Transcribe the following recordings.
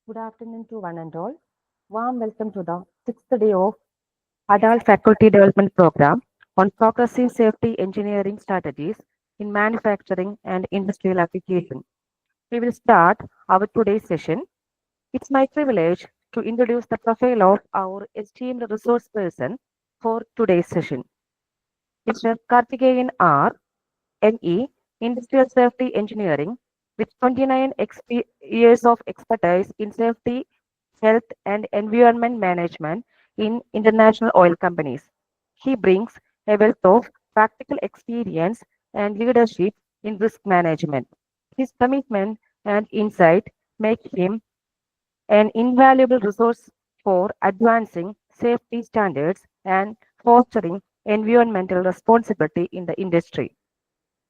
Good afternoon to one and all. Warm welcome to the sixth day of Adult Faculty Development Program on Progressive Safety Engineering Strategies in Manufacturing and Industrial Application. We will start our today's session. It's my privilege to introduce the profile of our esteemed resource person for today's session. Mr. Karthikeyan R. ME, Industrial Safety Engineering, with 29 years of expertise in safety, health, and environment management in international oil companies. He brings a wealth of practical experience and leadership in risk management. His commitment and insight make him an invaluable resource for advancing safety standards and fostering environmental responsibility in the industry.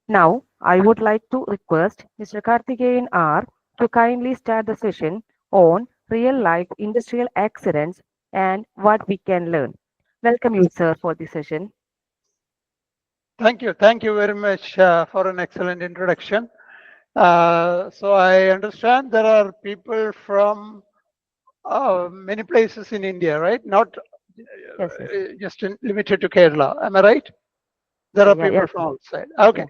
Now, I would like to request Mr. Karthikeyan R to kindly start the session on real-life industrial accidents and what we can learn. Welcome you, sir, for the session. Thank you. Thank you very much for an excellent introduction. So I understand there are people from many places in India, right? Not Yes, yes. just limited to Kerala. Am I right? There are Yeah, people yes, from sir. outside. Okay. Yeah.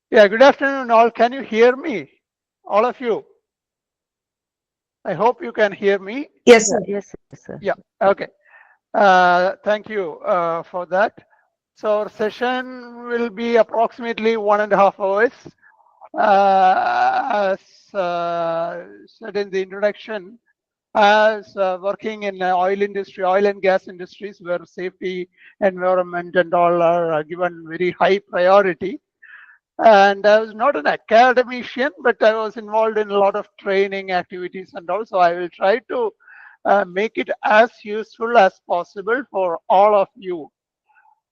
Yeah, good afternoon all. Can you hear me? All of you. I hope you can hear me. Yes, Yeah, sir. yes, yes, sir. Yeah, okay. Thank you for that. So our session will be approximately 1.5 hours. As said in the introduction, as working in oil industry, oil and gas industries, where safety, environment, and all are given very high priority. And I was not an academician, but I was involved in a lot of training activities, and also I will try to make it as useful as possible for all of you.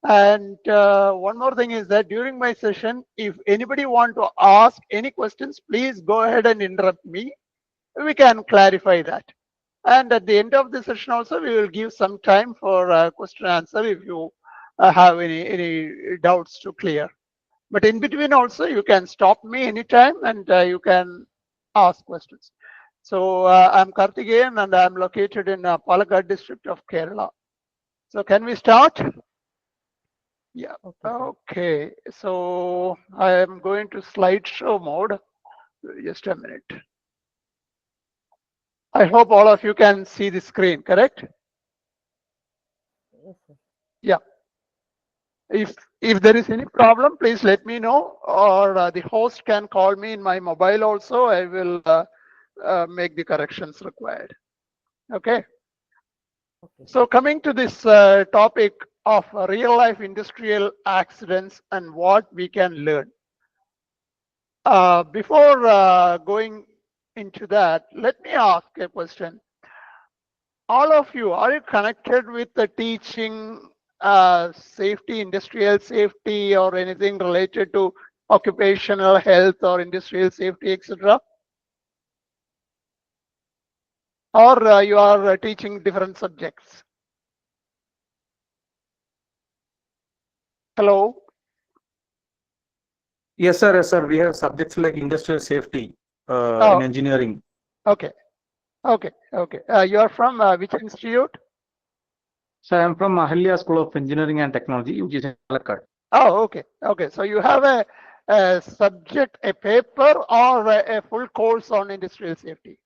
And one more thing is that during my session, if anybody want to ask any questions, please go ahead and interrupt me. We can clarify that. And at the end of the session also, we will give some time for question and answer if you have any doubts to clear. But in between also, you can stop me anytime and you can ask questions. So I'm Karthikeyan and I'm located in Palakkad district of Kerala. So can we start? Yeah. Okay, sir. Okay. So I am going to slideshow mode. Just a minute. I hope all of you can see the screen, correct? Yes, sir. Yeah. If there is any problem, please let me know, or the host can call me in my mobile also. I will make the corrections required. Okay. Okay. So coming to this topic of real life industrial accidents and what we can learn. Before going into that, let me ask a question. All of you, are you connected with the teaching safety, industrial safety, or anything related to occupational health or industrial safety, etc.? Or you are teaching different subjects? Hello? Yes, sir. Yes, sir. We have subjects like industrial safety in Oh, engineering. okay. Okay. Okay. You are from which institute? So I am from Mahalya School of Engineering and Technology, which is in Palakkad. Oh, okay. Okay. So you have a subject, a paper, or a full course on industrial safety?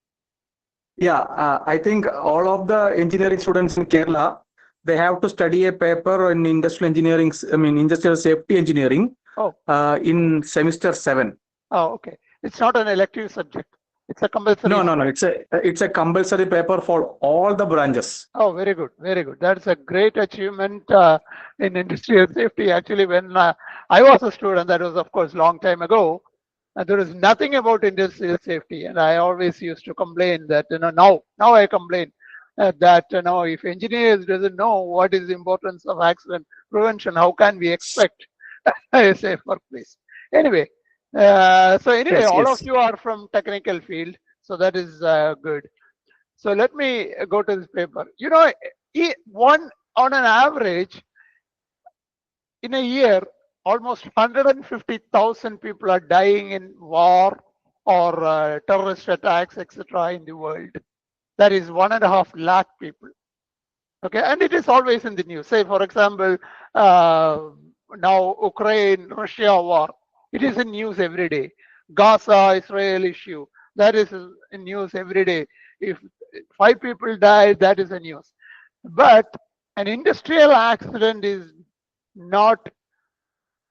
Yeah, I think all of the engineering students in Kerala, they have to study a paper in industrial engineering, industrial safety engineering Oh, in semester 7. oh, okay. It's not an elective subject. It's a compulsory. No. It's a compulsory paper for all the branches. Oh, very good, very good. That's a great achievement in industrial safety. Actually, when I was a student, that was of course long time ago, there was nothing about industrial safety, and I always used to complain that now I complain that if engineers doesn't know what is the importance of accident prevention, how can we expect a safe workplace? Anyway, so Yes, all of yes. you are from technical field, so that is good. So let me go to this paper. One on an average in a year, almost 150,000 people are dying in war or terrorist attacks, etc., in the world. That is 1.5 lakh people. Okay, and it is always in the news. Say, for example, now Ukraine-Russia war. It is in news every day. Gaza-Israel issue. That is in news every day. If 5 people die, that is a news. But an industrial accident is not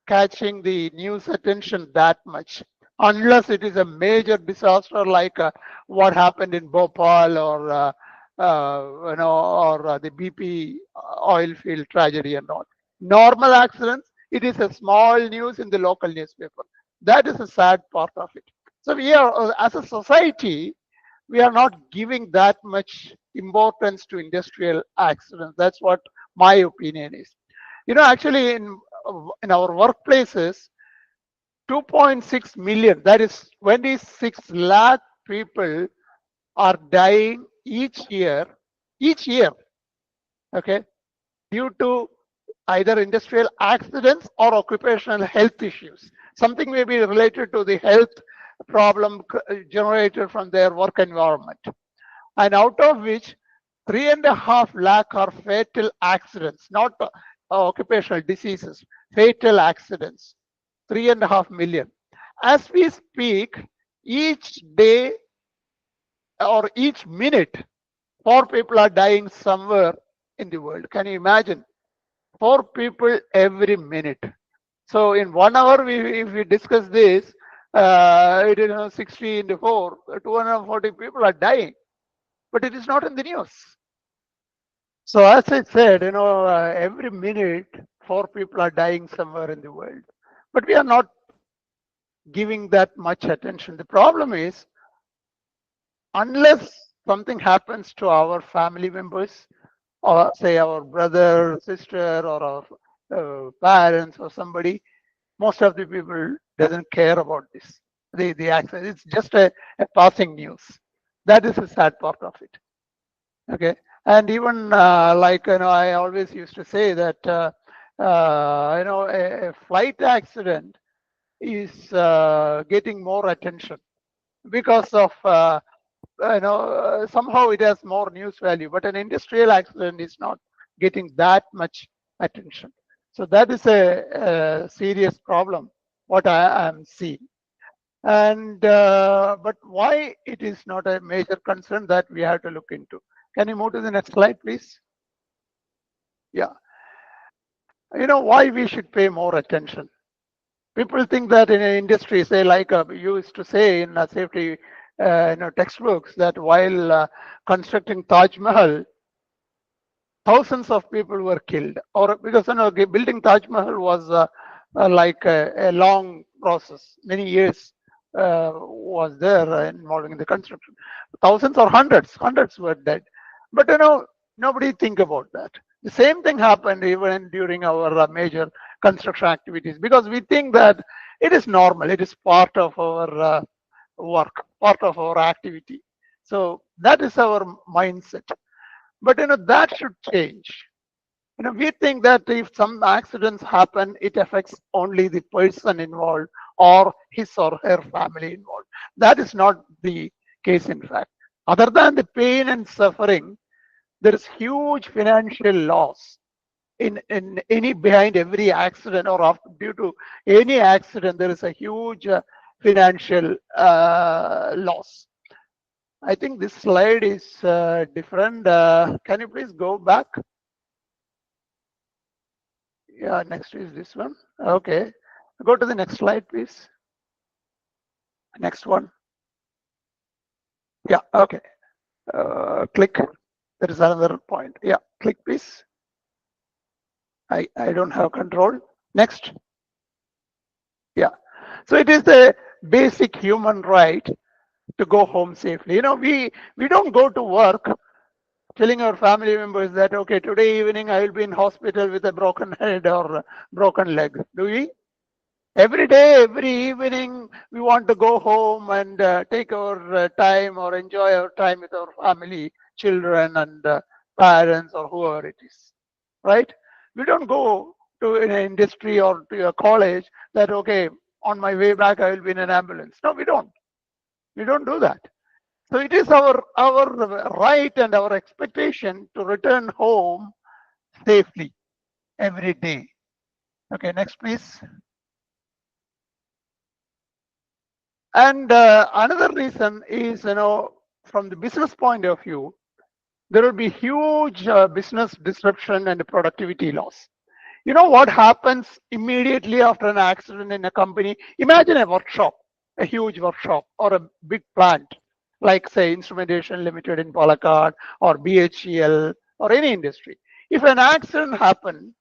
catching the news attention that much unless it is a major disaster like what happened in Bhopal or the BP oil field tragedy and all. Normal accidents, it is a small news in the local newspaper. That is a sad part of it. So we are, as a society, we are not giving that much importance to industrial accidents. That's what my opinion is. Actually, in our workplaces, 2.6 million, that is 26 lakh people are dying each year, okay, due to either industrial accidents or occupational health issues. Something may be related to the health problem generated from their work environment. And out of which 3.5 lakh are fatal accidents, not occupational diseases, fatal accidents, 3.5 million. As we speak, each day or each minute, 4 people are dying somewhere in the world. Can you imagine? 4 people every minute. So in 1 hour, if we discuss this, it is 60 into 4, 240 people are dying, but it is not in the news. So as I said, every minute 4 people are dying somewhere in the world, but we are not giving that much attention. The problem is, unless something happens to our family members, or say our brother, sister, or our parents or somebody, most of the people doesn't care about this. The accident, it's just a passing news. That is the sad part of it. Okay, and even I always used to say that a flight accident is getting more attention because of somehow it has more news value, but an industrial accident is not getting that much attention. So that is a serious problem what I am seeing. And but why it is not a major concern, that we have to look into. Can you move to the next slide, please? Yeah. Why we should pay more attention? People think that in an industry, say like used to say in safety textbooks, that while constructing Taj Mahal, thousands of people were killed, or because building Taj Mahal was like a long process, many years was there involving the construction. Thousands or hundreds were dead. But nobody think about that. The same thing happened even during our major construction activities, because we think that it is normal, it is part of our work, part of our activity. So that is our mindset. But that should change. We think that if some accidents happen, it affects only the person involved or his or her family involved. That is not the case, in fact. Other than the pain and suffering, there is huge financial loss in any behind every accident, or after, due to any accident, there is a huge financial loss. I think this slide is different. Can you please go back? Yeah, next is this one. Okay, go to the next slide, please. Next one. Yeah, okay. Click. There is another point. Yeah, click, please. I don't have control. Next. Yeah. So it is a basic human right to go home safely. We don't go to work telling our family members that, okay, today evening I will be in hospital with a broken head or broken leg. Do we? Every day, every evening, we want to go home and take our time or enjoy our time with our family, children, and parents, or whoever it is, right? We don't go to an industry or to a college that, okay, on my way back, I will be in an ambulance. No, we don't. We don't do that. So it is our right and our expectation to return home safely every day. Okay, next please. And another reason is, from the business point of view, there will be huge business disruption and productivity loss. You know what happens immediately after an accident in a company? Imagine a workshop, a huge workshop, or a big plant, like say Instrumentation Limited in Palakkad or BHEL or any industry. If an accident happens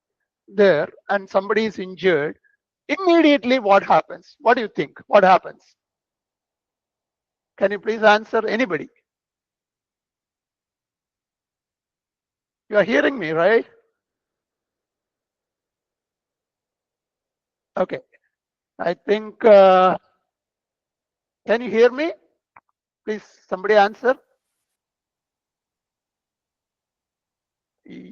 there and somebody is injured, immediately what happens? What do you think? What happens? Can you please answer, anybody? You are hearing me, right? Okay. I think, can you hear me? Please, somebody answer. Yes.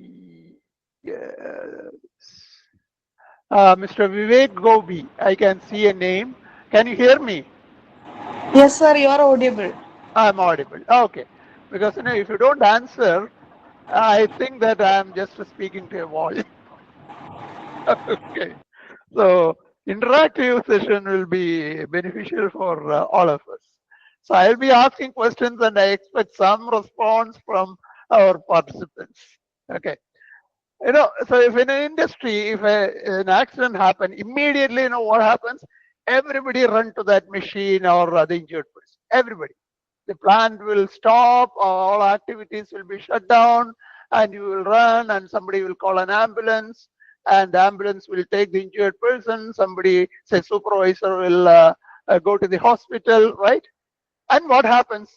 Mr. Vivek Gobi, I can see a name. Can you hear me? Yes, sir, you are audible. I'm audible. Okay. Because if you don't answer, I think that I'm just speaking to a wall. Okay. So interactive session will be beneficial for all of us. So I'll be asking questions and I expect some response from our participants. Okay. So if in an industry, if an accident happen, immediately, what happens? Everybody run to that machine or the injured person. Everybody. The plant will stop, all activities will be shut down, and you will run, and somebody will call an ambulance, and the ambulance will take the injured person. Somebody, say supervisor, will go to the hospital, right? And what happens?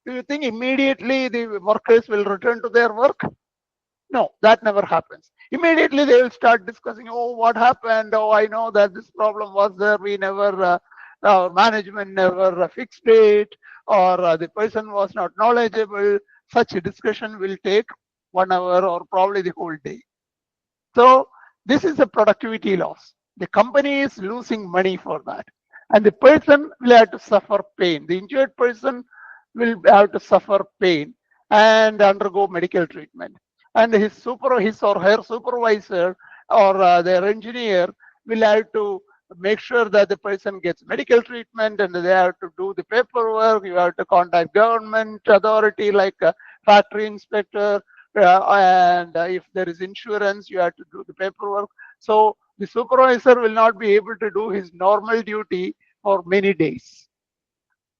Do you think immediately the workers will return to their work? No, that never happens. Immediately they will start discussing, oh, what happened? Oh, I know that this problem was there. We never, our management never fixed it, or the person was not knowledgeable. Such a discussion will take 1 hour or probably the whole day. So this is a productivity loss. The company is losing money for that. And the person will have to suffer pain. The injured person will have to suffer pain and undergo medical treatment. And his or her supervisor or their engineer will have to make sure that the person gets medical treatment, and they have to do the paperwork. You have to contact government authority like a factory inspector, and if there is insurance, you have to do the paperwork. So the supervisor will not be able to do his normal duty for many days.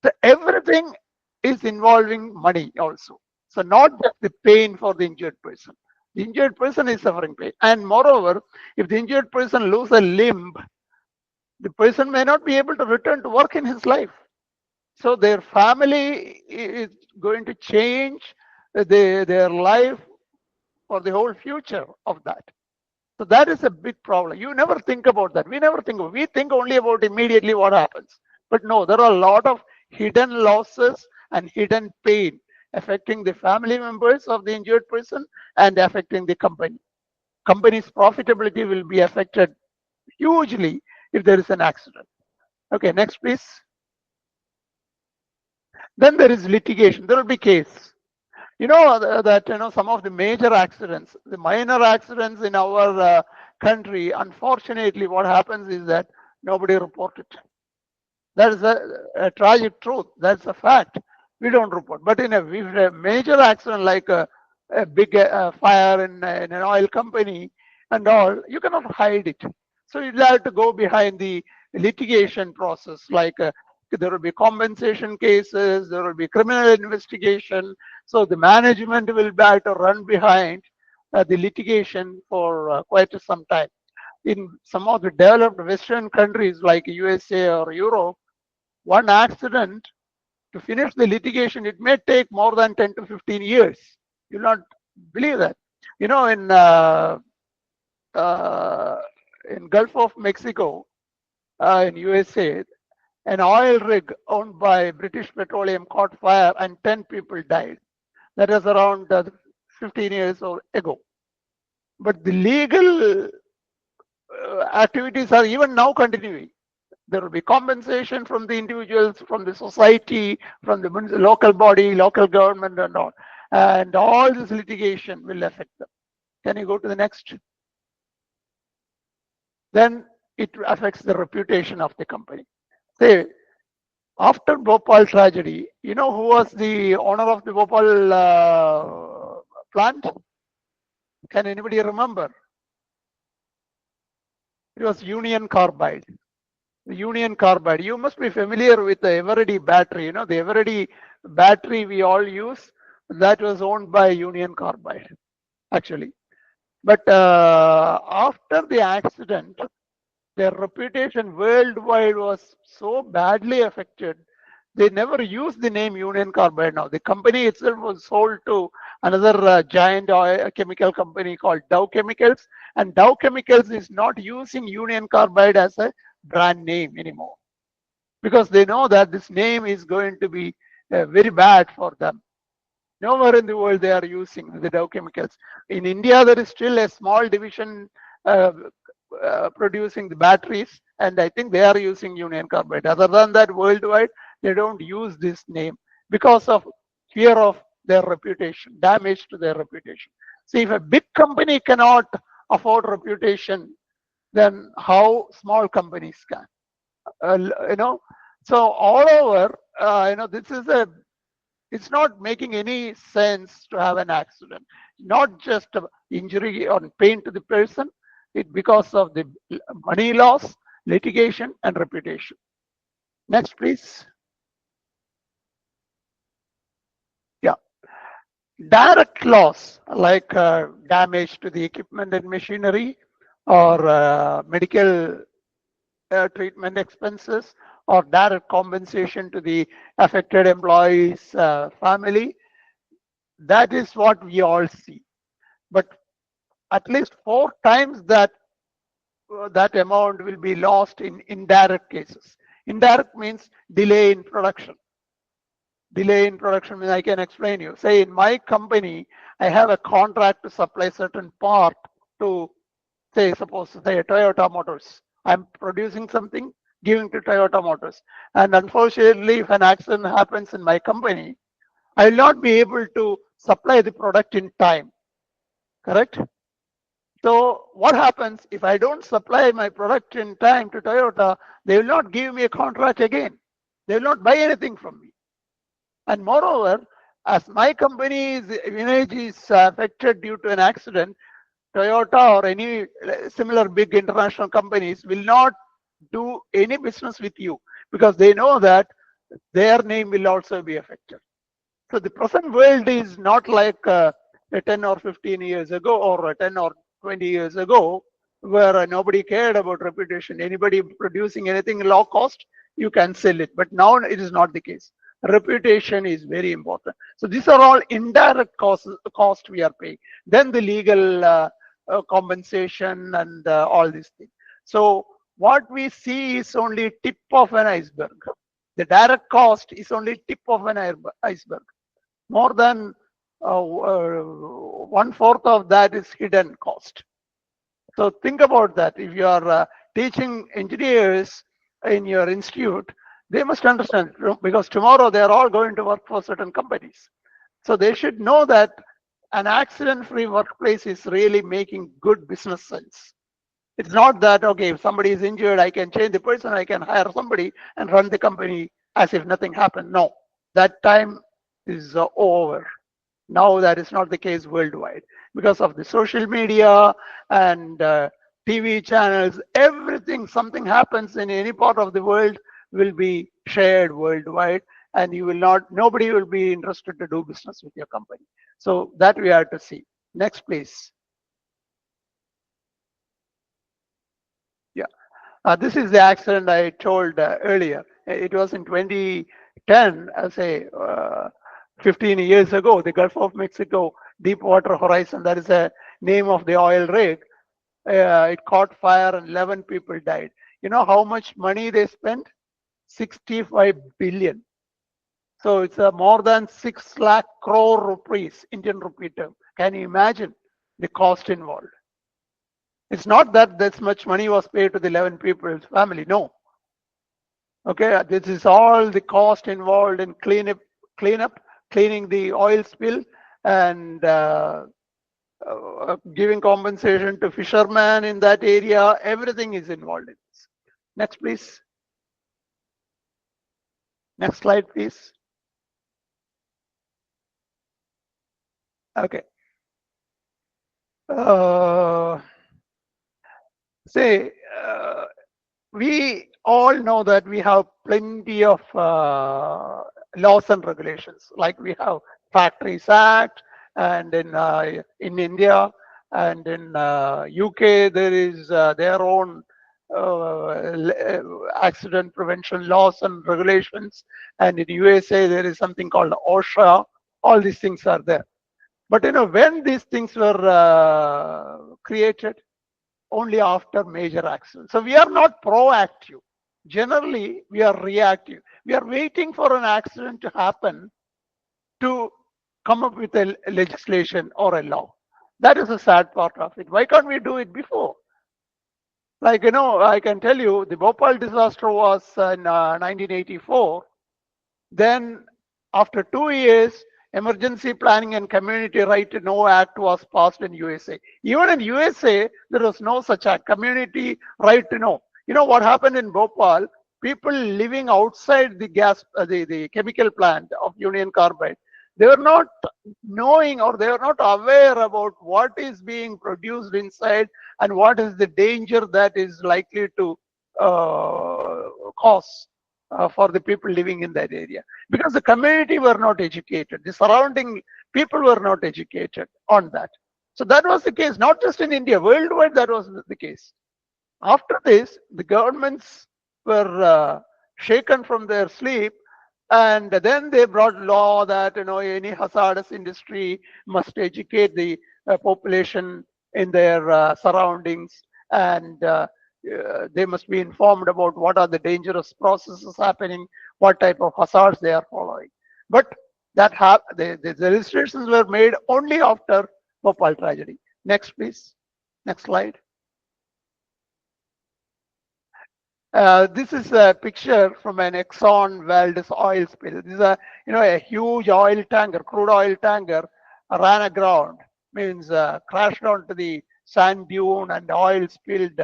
So everything is involving money also. So not just the pain for the injured person. The injured person is suffering pain. And moreover, if the injured person loses a limb, the person may not be able to return to work in his life. So their family is going to change their life for the whole future of that. So that is a big problem. You never think about that. We never think of it. We think only about immediately what happens. But no, there are a lot of hidden losses and hidden pain affecting the family members of the injured person and affecting the company. Company's profitability will be affected hugely if there is an accident. Okay, next please. Then there is litigation. There will be case. That some of the major accidents, the minor accidents in our country, unfortunately, what happens is that nobody report it. That is a tragic truth. That's a fact. We don't report. But in a major accident like a big fire in an oil company and all, you cannot hide it. So you have to go behind the litigation process. Like there will be compensation cases, there will be criminal investigation. So the management will have to run behind the litigation for quite some time. In some of the developed Western countries like USA or Europe, one accident to finish the litigation, it may take more than 10 to 15 years. You'll not believe that. In Gulf of Mexico, in USA, an oil rig owned by British Petroleum caught fire and 10 people died. That was around 15 years ago. But the legal activities are even now continuing. There will be compensation from the individuals, from the society, from the local body, local government and all. And all this litigation will affect them. Can you go to the next? Then it affects the reputation of the company. Say, after Bhopal tragedy, you know who was the owner of the Bhopal plant? Can anybody remember? It was Union Carbide. The Union Carbide. You must be familiar with the Eveready battery. You know, the Eveready battery we all use, that was owned by Union Carbide, actually. But after the accident, their reputation worldwide was so badly affected. They never used the name Union Carbide now. The company itself was sold to another giant oil chemical company called Dow Chemicals, and Dow Chemicals is not using Union Carbide as a brand name anymore because they know that this name is going to be very bad for them. Nowhere in the world they are using the Dow Chemicals. In India, there is still a small division producing the batteries, and I think they are using Union Carbide. Other than that, worldwide, they don't use this name because of fear of their reputation, damage to their reputation. See, if a big company cannot afford reputation, then how small companies can? You know, so all over, you know, this is a, it's not making any sense to have an accident, not just injury or pain to the person, it because of the money loss, litigation, and reputation. Next, please. Yeah. Direct loss, like damage to the equipment and machinery, or medical treatment expenses, or direct compensation to the affected employee's family. That is what we all see. But at least 4 times that that amount will be lost in indirect cases. Indirect means delay in production. Delay in production means, I can explain you. Say in my company, I have a contract to supply certain part to, say, suppose say Toyota Motors. I'm producing something, giving to Toyota Motors. And unfortunately, if an accident happens in my company, I will not be able to supply the product in time. Correct? So what happens if I don't supply my product in time to Toyota? They will not give me a contract again. They will not buy anything from me. And moreover, as my company's image is affected due to an accident, Toyota or any similar big international companies will not do any business with you because they know that their name will also be affected. So the present world is not like 10 or 15 years ago or 10 or 20 years ago, where nobody cared about reputation. Anybody producing anything low cost, you can sell it. But now it is not the case. Reputation is very important. So these are all indirect cost we are paying. Then the legal compensation and all these things. So what we see is only tip of an iceberg. The direct cost is only tip of an iceberg. More than 1/4 of that is hidden cost. So think about that. If you are teaching engineers in your institute, they must understand, because tomorrow they are all going to work for certain companies. So they should know that an accident-free workplace is really making good business sense. It's not that, okay, if somebody is injured, I can change the person, I can hire somebody and run the company as if nothing happened. No, that time is over. Now that is not the case worldwide because of the social media and TV channels. Everything, something happens in any part of the world will be shared worldwide, and you will not, nobody will be interested to do business with your company. So that we have to see. Next, please. Yeah. This is the accident I told earlier. It was in 2010, say 15 years ago, the Gulf of Mexico Deepwater Horizon, that is the name of the oil rig. It caught fire and 11 people died. You know how much money they spent? 65 billion. So it's more than 6 lakh crore rupees, Indian rupee term. Can you imagine the cost involved? It's not that this much money was paid to the 11 people's family. No. Okay, this is all the cost involved in cleaning the oil spill, and giving compensation to fishermen in that area. Everything is involved in this. Next, please. Next slide, please. Okay. Say, we all know that we have plenty of laws and regulations, like we have Factories Act, and in India and in UK there is their own accident prevention laws and regulations, and in USA there is something called OSHA. All these things are there. But when these things were created, only after major accidents. So we are not proactive. Generally, we are reactive. We are waiting for an accident to happen to come up with a legislation or a law. That is the sad part of it. Why can't we do it before? Like, I can tell you the Bhopal disaster was in 1984. Then after 2 years, Emergency Planning and Community Right to Know Act was passed in USA. Even in USA, there was no such act, Community Right to Know. You know what happened in Bhopal? People living outside the the chemical plant of Union Carbide, they were not knowing, or they are not aware about what is being produced inside and what is the danger that is likely to cause for the people living in that area, because the community were not educated, the surrounding people were not educated on that. So that was the case, not just in India, worldwide that was the case. After this, the governments were shaken from their sleep, and then they brought law that any hazardous industry must educate the population in their surroundings, and they must be informed about what are the dangerous processes happening, what type of hazards they are following. But that the registrations were made only after Bhopal tragedy. Next, please. Next slide. This is a picture from an Exxon Valdez oil spill. This is a huge oil tanker, crude oil tanker, ran aground, means crashed onto the sand dune, and oil spilled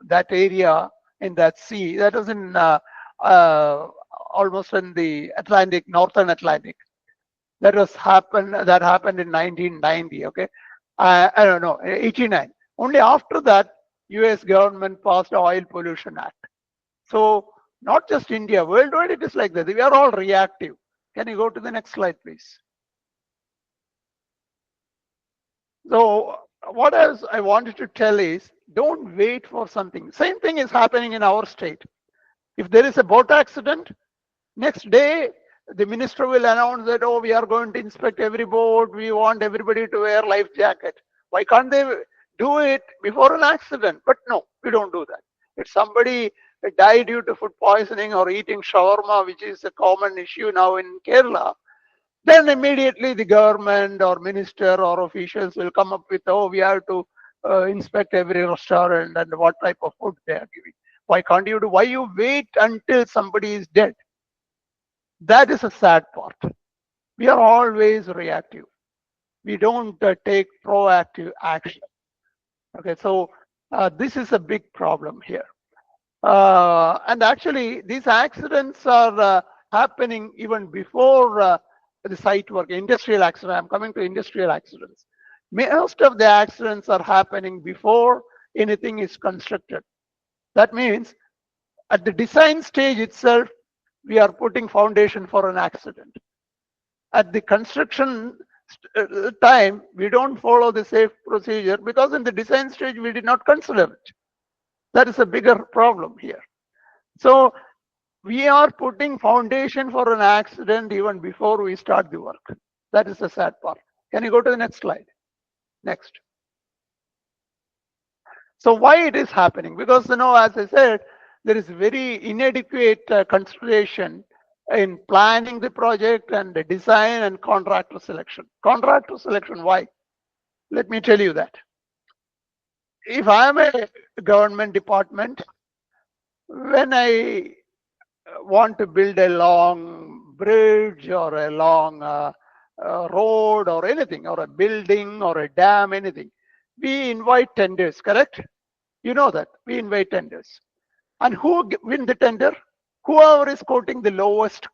that area in that sea. That was in almost in the Atlantic, Northern Atlantic. That happened in 1990. Okay, I don't know, 89. Only after that, US government passed the Oil Pollution Act. So not just India, worldwide it is like that. We are all reactive. Can you go to the next slide, please? So what else I wanted to tell is, don't wait for something. Same thing is happening in our state. If there is a boat accident, next day the minister will announce that, oh, we are going to inspect every boat, we want everybody to wear life jacket. Why can't they do it before an accident? But no, we don't do that. If somebody died due to food poisoning or eating shawarma, which is a common issue now in Kerala, then immediately the government or minister or officials will come up with, oh, we have to inspect every restaurant and what type of food they are giving. Why can't you do? Why you wait until somebody is dead? That is a sad part. We are always reactive. We don't take proactive action. Okay, so this is a big problem here. And actually, these accidents are happening even before the site work, industrial accident. I'm coming to industrial accidents. Most of the accidents are happening before anything is constructed. That means at the design stage itself, we are putting foundation for an accident. At the construction time, we don't follow the safe procedure because in the design stage, we did not consider it. That is a bigger problem here. So we are putting foundation for an accident even before we start the work. That is the sad part. Can you go to the next slide? Next. So why it is happening? Because, as I said, there is very inadequate consideration in planning the project and the design and contractor selection. Contractor selection, why? Let me tell you that. If I am a government department, when I want to build a long bridge or a long road or anything, or a building or a dam, anything, we invite tenders, correct? You know that. We invite tenders. And who win the tender? Whoever is quoting the lowest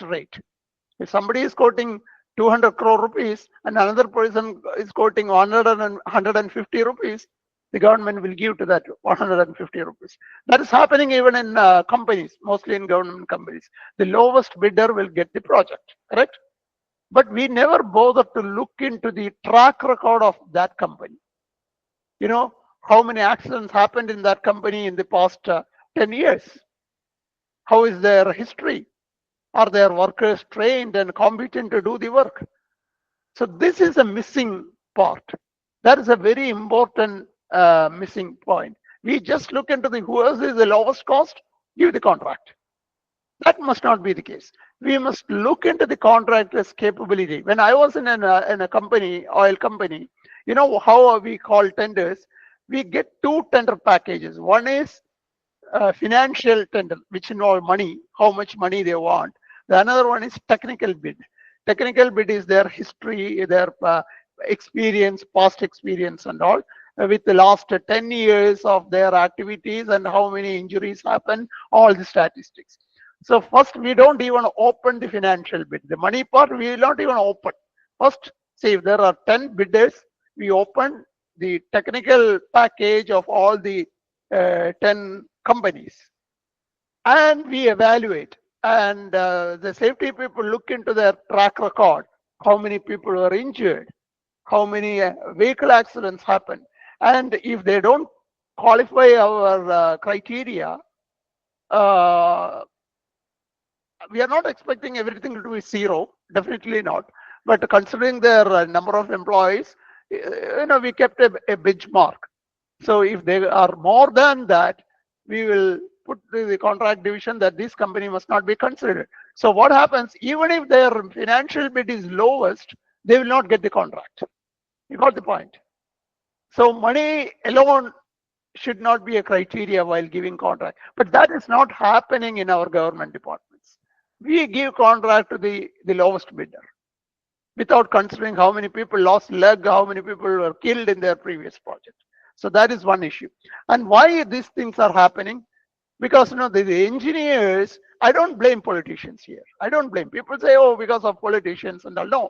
rate. If somebody is quoting 200 crore rupees and another person is quoting 150 rupees, the government will give to that 150 rupees. That is happening even in companies, mostly in government companies. The lowest bidder will get the project, correct? But we never bother to look into the track record of that company. You know, how many accidents happened in that company in the past 10 years? How is their history? Are their workers trained and competent to do the work? So this is a missing part. That is a very important missing point. We just look into the who is the lowest cost, give the contract. That must not be the case. We must look into the contractor's capability. When I was in a company, oil company, you know how we call tenders? We get two tender packages. One is financial tender, which involve money, how much money they want. The another one is technical bid. Technical bid is their history, their experience, past experience and all, with the last 10 years of their activities and how many injuries happen, all the statistics. So first, we don't even open the financial bid. The money part, we will not even open. First, say if there are 10 bidders, we open the technical package of all the 10 companies and we evaluate. And the safety people look into their track record, how many people were injured, how many vehicle accidents happened. And if they don't qualify our criteria, we are not expecting everything to be zero, definitely not. But considering their number of employees, we kept a benchmark. So if they are more than that, we will put the contract division that this company must not be considered. So what happens, even if their financial bid is lowest, they will not get the contract. You got the point? So money alone should not be a criteria while giving contract. But that is not happening in our government departments. We give contract to the lowest bidder without considering how many people lost leg, how many people were killed in their previous project. So that is one issue. And why these things are happening? Because the engineers, I don't blame politicians here. I don't blame. People say, oh, because of politicians and all. No.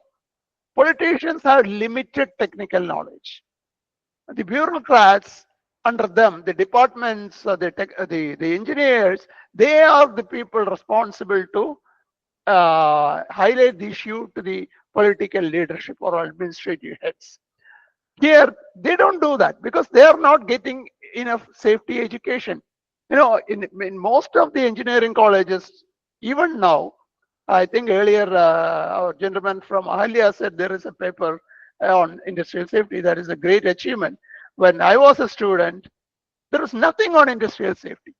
Politicians have limited technical knowledge. The bureaucrats under them, the departments, the engineers, they are the people responsible to highlight the issue to the political leadership or administrative heads. Here, they don't do that because they are not getting enough safety education. In most of the engineering colleges, even now, I think earlier our gentleman from Ahalya said there is a paper on industrial safety. That is a great achievement. When I was a student, there was nothing on industrial safety.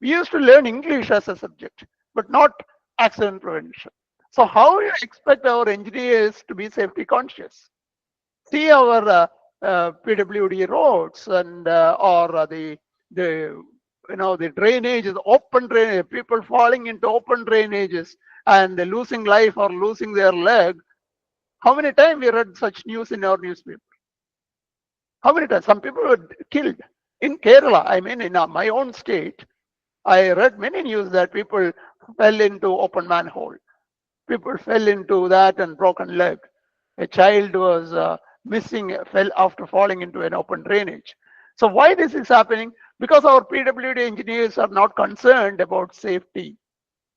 We used to learn English as a subject, but not accident prevention. So how do you expect our engineers to be safety conscious? See our PWD roads and or the drainages, open drainage, people falling into open drainages and losing life or losing their leg. How many times we read such news in our newspaper? How many times? Some people were killed in Kerala. I mean, in my own state, I read many news that people fell into open manhole. People fell into that and broken leg. A child was missing, fell after falling into an open drainage. So why this is happening? Because our PWD engineers are not concerned about safety.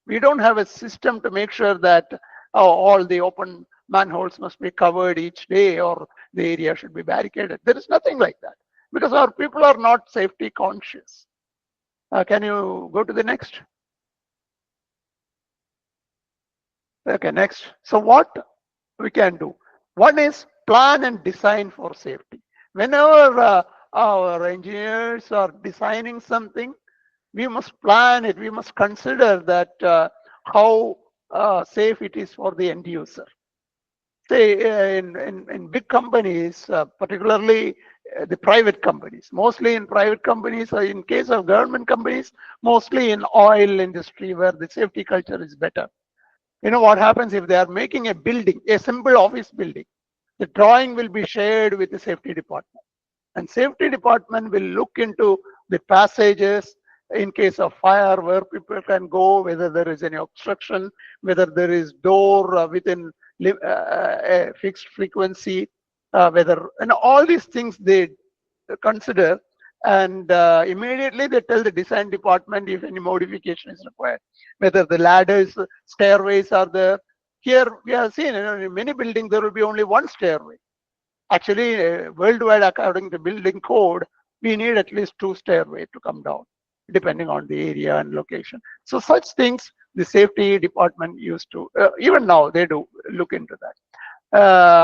We don't have a system to make sure that all the open manholes must be covered each day or the area should be barricaded. There is nothing like that because our people are not safety conscious. Can you go to the next? Okay, next. So what we can do? One is plan and design for safety. Whenever our engineers are designing something, we must plan it. We must consider that how safe it is for the end user. Say in big companies, particularly the private companies, mostly in private companies, or in case of government companies, mostly in oil industry where the safety culture is better. You know what happens if they are making a building, a simple office building, the drawing will be shared with the safety department, and safety department will look into the passages in case of fire where people can go, whether there is any obstruction, whether there is door within a fixed frequency, whether, and all these things they consider, and immediately they tell the design department if any modification is required, whether the ladders, stairways are there. Here we have seen, in many buildings there will be only one stairway. Actually, worldwide, according to building code, we need at least two stairways to come down, depending on the area and location. So such things the safety department used to, even now they do look into that.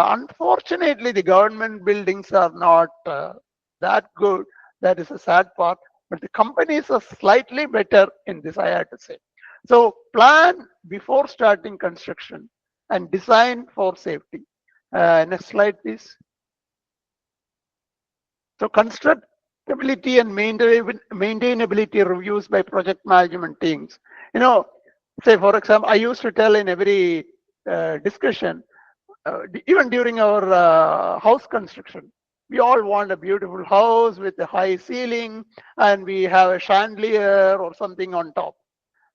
Unfortunately, the government buildings are not that good. That is a sad part. But the companies are slightly better in this, I have to say. So plan before starting construction and design for safety. Next slide, please. So constructability and maintainability reviews by project management teams. You know, say for example, I used to tell in every discussion, even during our house construction, we all want a beautiful house with a high ceiling, and we have a chandelier or something on top.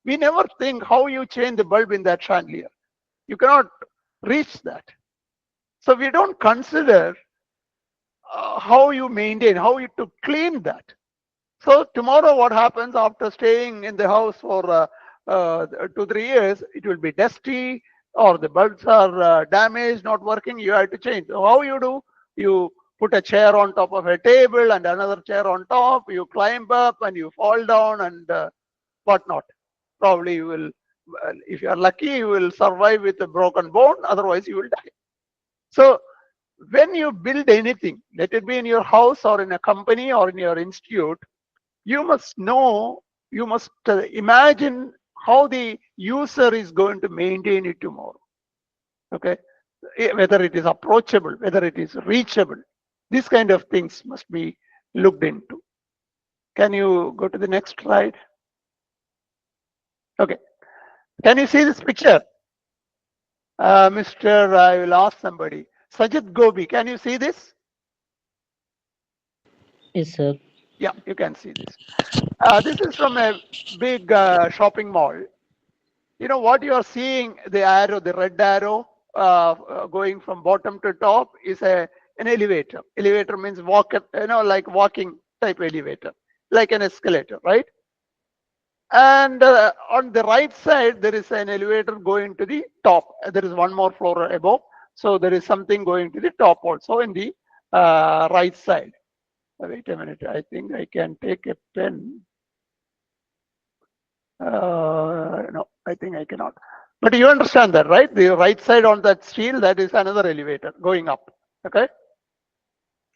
We never think how you change the bulb in that chandelier. You cannot reach that. So we don't consider how you maintain, how you to clean that. So tomorrow, what happens after staying in the house for 2-3 years? It will be dusty, or the bulbs are damaged, not working. You have to change. So how you do? You put a chair on top of a table and another chair on top. You climb up and you fall down and whatnot. Probably you will, if you are lucky, you will survive with a broken bone. Otherwise, you will die. So when you build anything, let it be in your house or in a company or in your institute, you must know, you must imagine how the user is going to maintain it tomorrow. Okay, whether it is approachable, whether it is reachable, these kind of things must be looked into. Can you go to the next slide? Okay, can you see this picture? Mr. I will ask somebody. Sajid Gobi, can you see this? Yes, sir. Yeah, you can see this. This is from a big shopping mall. You know what you are seeing, the arrow, the red arrow going from bottom to top is an elevator. Elevator means walk, like walking type elevator, like an escalator, right? And on the right side, there is an elevator going to the top. There is one more floor above. So there is something going to the top also in the right side. Wait a minute. I think I can take a pen. No, I think I cannot. But you understand that, right? The right side on that steel, that is another elevator going up. Okay.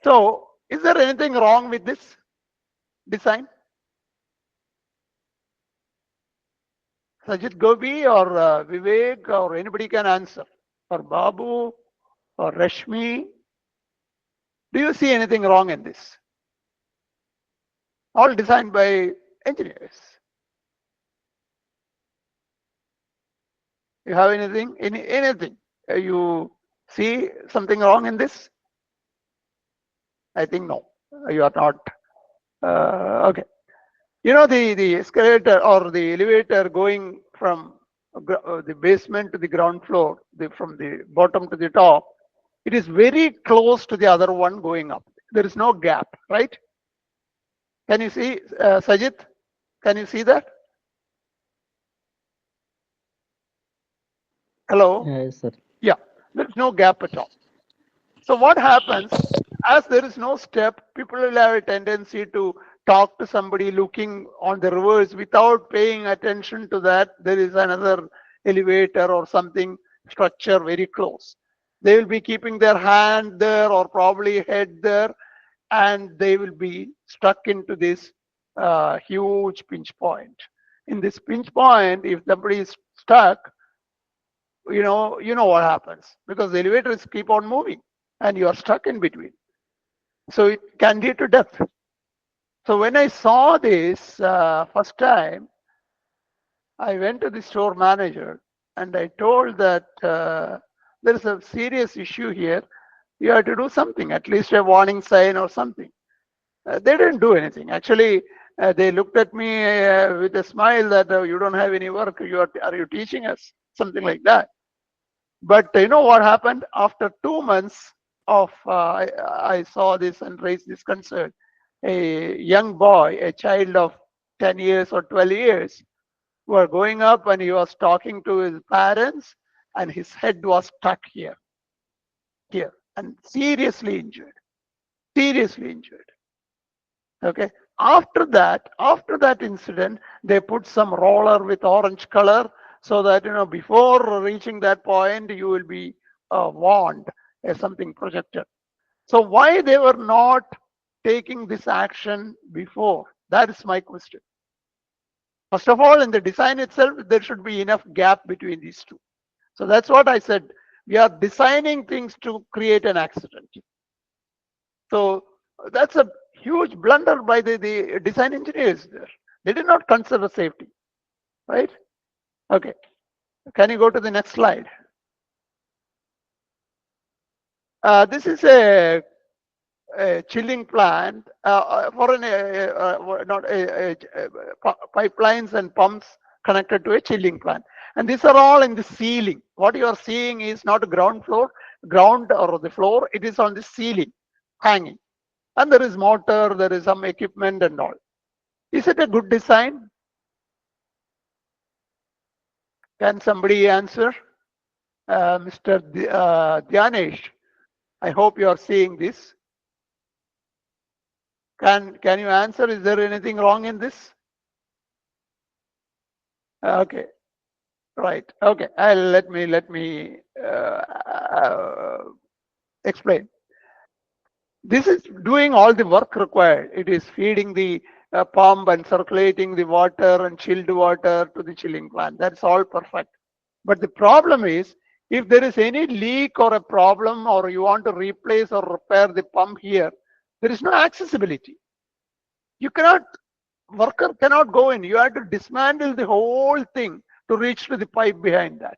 So is there anything wrong with this design? Sajid Gobi or Vivek or anybody can answer. Or Babu or Rashmi. Do you see anything wrong in this? All designed by engineers. You have anything? Anything? You see something wrong in this? I think no. You are not. Okay. You know the escalator or the elevator going from the basement to the ground floor, from the bottom to the top, it is very close to the other one going up. There is no gap, right? Can you see, Sajid? Can you see that? Hello? Yes, sir. Yeah, there is no gap at all. So what happens, as there is no step, people will have a tendency to talk to somebody looking on the reverse without paying attention to that. There is another elevator or something structure very close. They will be keeping their hand there or probably head there, and they will be stuck into this huge pinch point. In this pinch point, if somebody is stuck, you know what happens, because the elevators keep on moving and you are stuck in between. So it can lead to death. So when I saw this first time, I went to the store manager and I told that there is a serious issue here. You have to do something, at least a warning sign or something. They didn't do anything. Actually, they looked at me with a smile that you don't have any work. Are you teaching us? Something like that. But you know what happened? After 2 months of I saw this and raised this concern. A young boy, a child of 10 years or 12 years, were going up and he was talking to his parents and his head was stuck here, and seriously injured. Seriously injured. Okay. After that incident, they put some roller with orange color so that before reaching that point, you will be warned as something projected. So why they were not taking this action before? That is my question. First of all, in the design itself, there should be enough gap between these two. So that's what I said. We are designing things to create an accident. So that's a huge blunder by the design engineers there. They did not consider safety, right? Okay. Can you go to the next slide? This is a chilling plant for not pipelines and pumps connected to a chilling plant. And these are all in the ceiling. What you are seeing is not ground or the floor. It is on the ceiling, hanging. And there is motor, there is some equipment and all. Is it a good design? Can somebody answer? Mr. Dhyanesh, I hope you are seeing this. Can you answer? Is there anything wrong in this? Okay, right. Okay, let me explain. This is doing all the work required. It is feeding the pump and circulating the water and chilled water to the chilling plant. That's all perfect. But the problem is, if there is any leak or a problem, or you want to replace or repair the pump here, there is no accessibility. You cannot, worker cannot go in. You have to dismantle the whole thing to reach to the pipe behind that.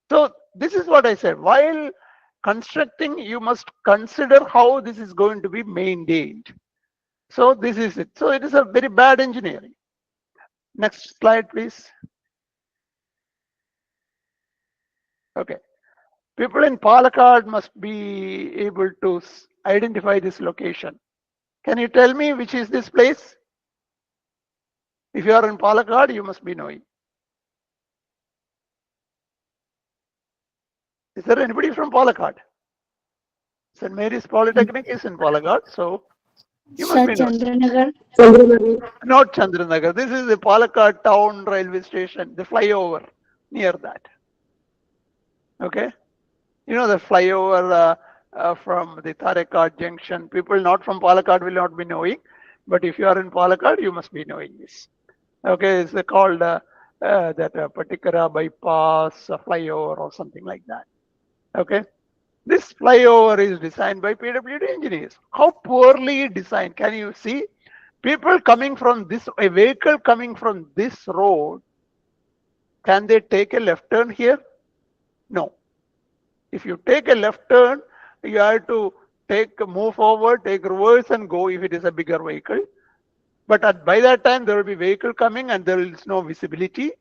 So this is what I said. While constructing, you must consider how this is going to be maintained. So this is it. So it is a very bad engineering. Next slide, please. Okay. People in Palakkad must be able to identify this location. Can you tell me which is this place? If you are in Palakkad, you must be knowing. Is there anybody from Palakkad? St. Mary's Polytechnic is in Palakkad, so you must be knowing. Not Chandranagar. This is the Palakkad town railway station, the flyover near that. Okay. You know the flyover from the Tarekat junction. People not from Palakkad will not be knowing, but if you are in Palakkad, you must be knowing this. Okay, it's called that Patikara bypass flyover or something like that. Okay, this flyover is designed by PWD engineers. How poorly designed? Can you see? People coming from this, a vehicle coming from this road, can they take a left turn here? No. If you take a left turn, you have to move forward, take reverse and go if it is a bigger vehicle. But by that time, there will be vehicle coming and there is no visibility.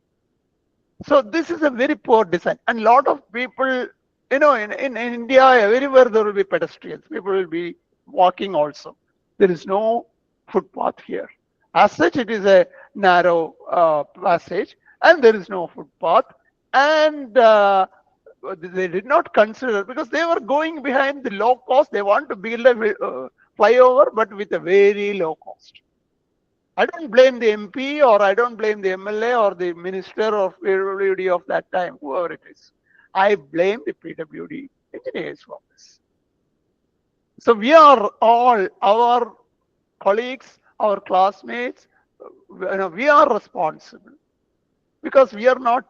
So this is a very poor design. And a lot of people, in India, everywhere there will be pedestrians. People will be walking also. There is no footpath here. As such, it is a narrow passage and there is no footpath. And they did not consider, because they were going behind the low cost. They want to build a flyover, but with a very low cost. I don't blame the MP or I don't blame the MLA or the minister of PWD of that time, whoever it is. I blame the PWD engineers for this. So we are all, our colleagues, our classmates, we are responsible because we are not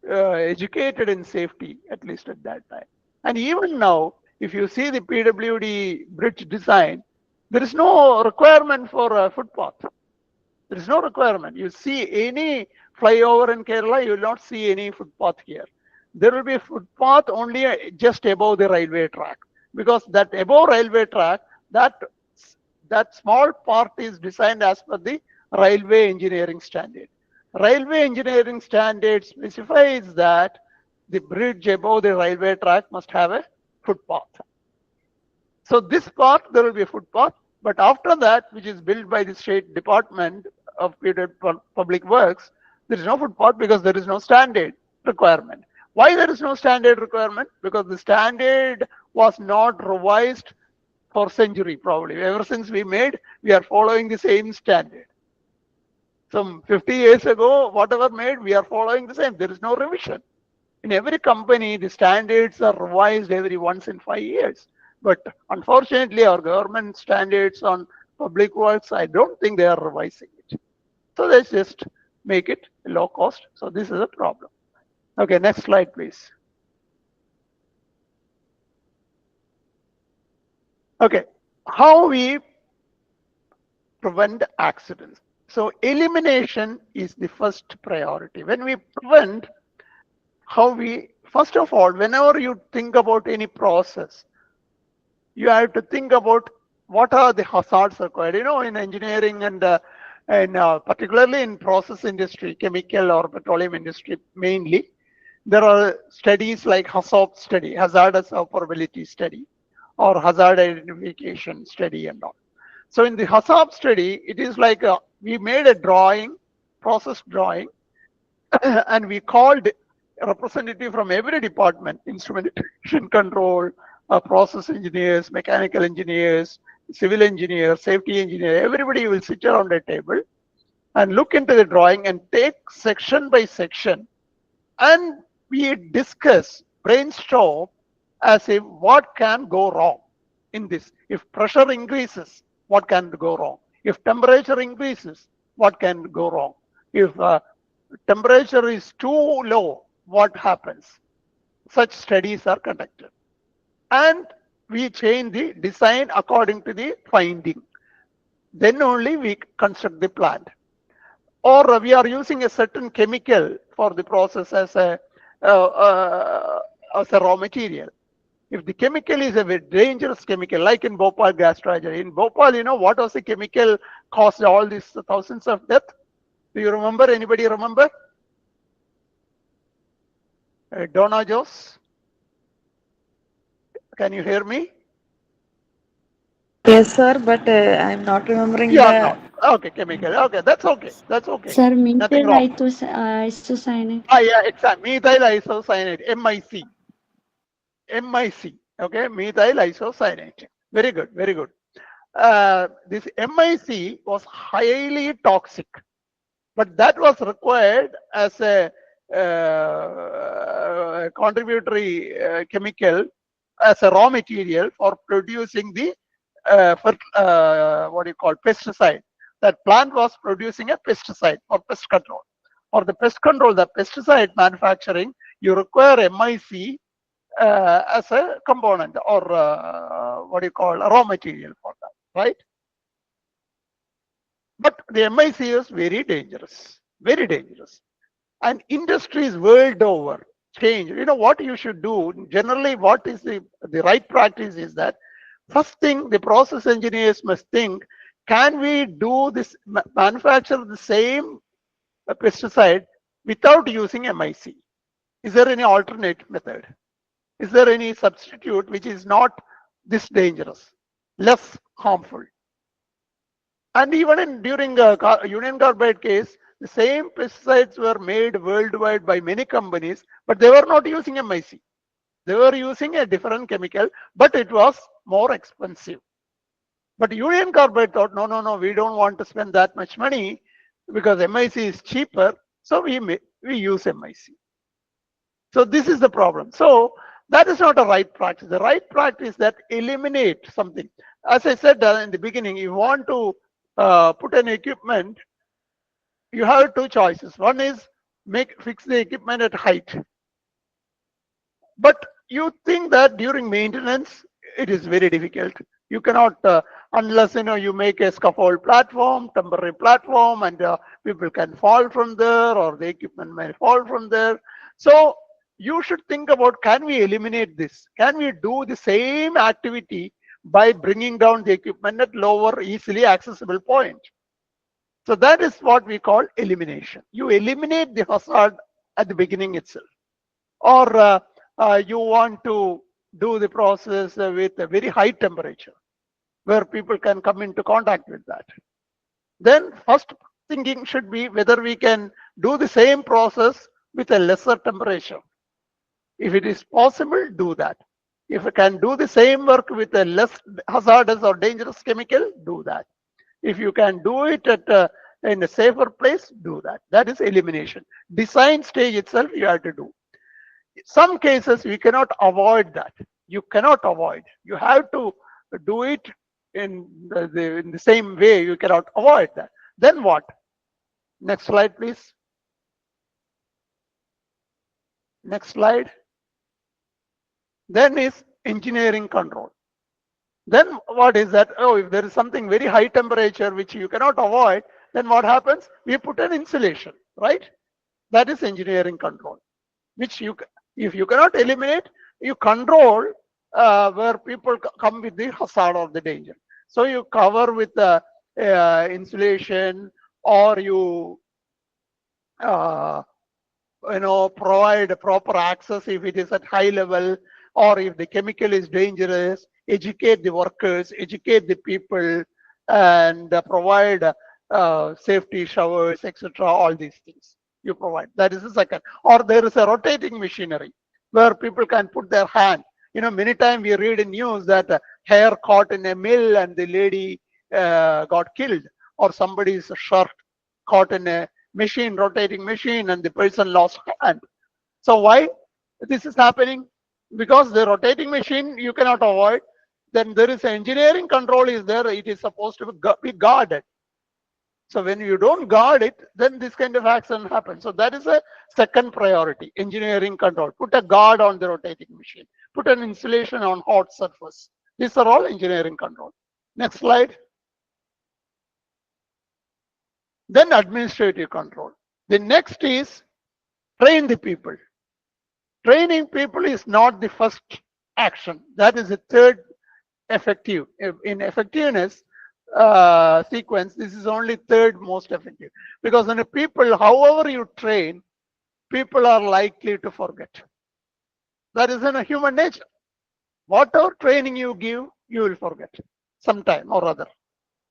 educated in safety, at least at that time. And even now, if you see the PWD bridge design, there is no requirement for a footpath. There is no requirement. You see any flyover in Kerala, you will not see any footpath here. There will be a footpath only just above the railway track, because that above railway track, that small part is designed as per the railway engineering standard. Railway engineering standard specifies that the bridge above the railway track must have a footpath. So this part, there will be a footpath, but after that, which is built by the State Department of Public Works, there is no footpath because there is no standard requirement. Why there is no standard requirement? Because the standard was not revised for century probably. Ever since we are following the same standard. Some 50 years ago, whatever made, we are following the same. There is no revision. In every company, the standards are revised every once in 5 years. But unfortunately, our government standards on public works, I don't think they are revising it. So let's just make it low cost. So this is a problem. Okay, next slide, please. Okay, how we prevent accidents. So elimination is the first priority. When we prevent, first of all, whenever you think about any process, you have to think about what are the hazards required. In engineering and particularly in process industry, chemical or petroleum industry mainly, there are studies like HAZOP study, hazardous operability study, or hazard identification study and all. So in the HAZOP study, it is like we made a drawing, process drawing, and we called a representative from every department, instrumentation control, process engineers, mechanical engineers, civil engineers, safety engineer, everybody will sit around a table and look into the drawing and take section by section, and we discuss, brainstorm as if what can go wrong in this. If pressure increases, what can go wrong? If temperature increases, what can go wrong? If temperature is too low, what happens? Such studies are conducted. And we change the design according to the finding. Then only we construct the plant. Or we are using a certain chemical for the process as a raw material. If the chemical is a very dangerous chemical, like in Bhopal gas tragedy, in Bhopal, what was the chemical caused all these thousands of deaths? Do you remember? Anybody remember? Donna Jos? Can you hear me? Yes, sir, but I'm not remembering You are the. not. Okay, chemical. Okay, that's okay. That's okay. Sir, Nothing methyl wrong. isocyanate. Yeah, exactly. Methyl isocyanate, MIC. MIC. Okay, methyl isocyanate. Very good, very good. This MIC was highly toxic, but that was required as a contributory chemical, as a raw material for producing the pesticide. That plant was producing a pesticide for pest control. For the pest control, the pesticide manufacturing, you require MIC as a component, or a raw material for that, right? But the MIC is very dangerous, very dangerous. And industries world over change. What you should do, generally what is the right practice is that, first thing, the process engineers must think, can we do this, manufacture the same pesticide without using MIC? Is there any alternate method? Is there any substitute which is not this dangerous, less harmful? And even during Union Carbide case, the same pesticides were made worldwide by many companies, but they were not using MIC. They were using a different chemical, but it was more expensive. But Union Carbide thought, no, we don't want to spend that much money because MIC is cheaper, so we use MIC. So this is the problem. So that is not a right practice. The right practice is that eliminate something. As I said in the beginning, you want to put an equipment, you have two choices. One is fix the equipment at height. But you think that during maintenance, it is very difficult. You cannot, unless you make a scaffold platform, temporary platform, and people can fall from there, or the equipment may fall from there. So you should think about, can we eliminate this? Can we do the same activity by bringing down the equipment at lower, easily accessible point? So that is what we call elimination. You eliminate the hazard at the beginning itself. Or you want to do the process with a very high temperature where people can come into contact with that. Then first thinking should be whether we can do the same process with a lesser temperature. If it is possible, do that. If you can do the same work with a less hazardous or dangerous chemical, do that. If you can do it at in a safer place, do that. That is elimination. Design stage itself you have to do. Some cases we cannot avoid that. You cannot avoid. You have to do it in the same way. You cannot avoid that. Then what? Next slide, please. Next slide. Then is engineering control. Then what is that? Oh, if there is something very high temperature which you cannot avoid, then what happens? We put an insulation, right? That is engineering control, which if you cannot eliminate, you control where people come with the hazard or the danger. So you cover with the insulation, or you provide proper access if it is at high level, or if the chemical is dangerous, educate the workers, educate the people, and provide safety showers, etc. All these things you provide. That is the second. Or there is a rotating machinery where people can put their hand. Many times we read in news that hair caught in a mill and the lady got killed, or somebody's shirt caught in a machine, rotating machine, and the person lost hand. So why this is happening? Because the rotating machine you cannot avoid. Then there is engineering control is there. It is supposed to be guarded. So when you don't guard it, then this kind of accident happens. So that is a second priority, engineering control. Put a guard on the rotating machine. Put an insulation on hot surface. These are all engineering control. Next slide. Then administrative control. The next is train the people. Training people is not the first action. That is the third effective. In effectiveness sequence, this is only third most effective. Because when people, however you train, people are likely to forget. That is in a human nature. Whatever training you give, you will forget sometime or other.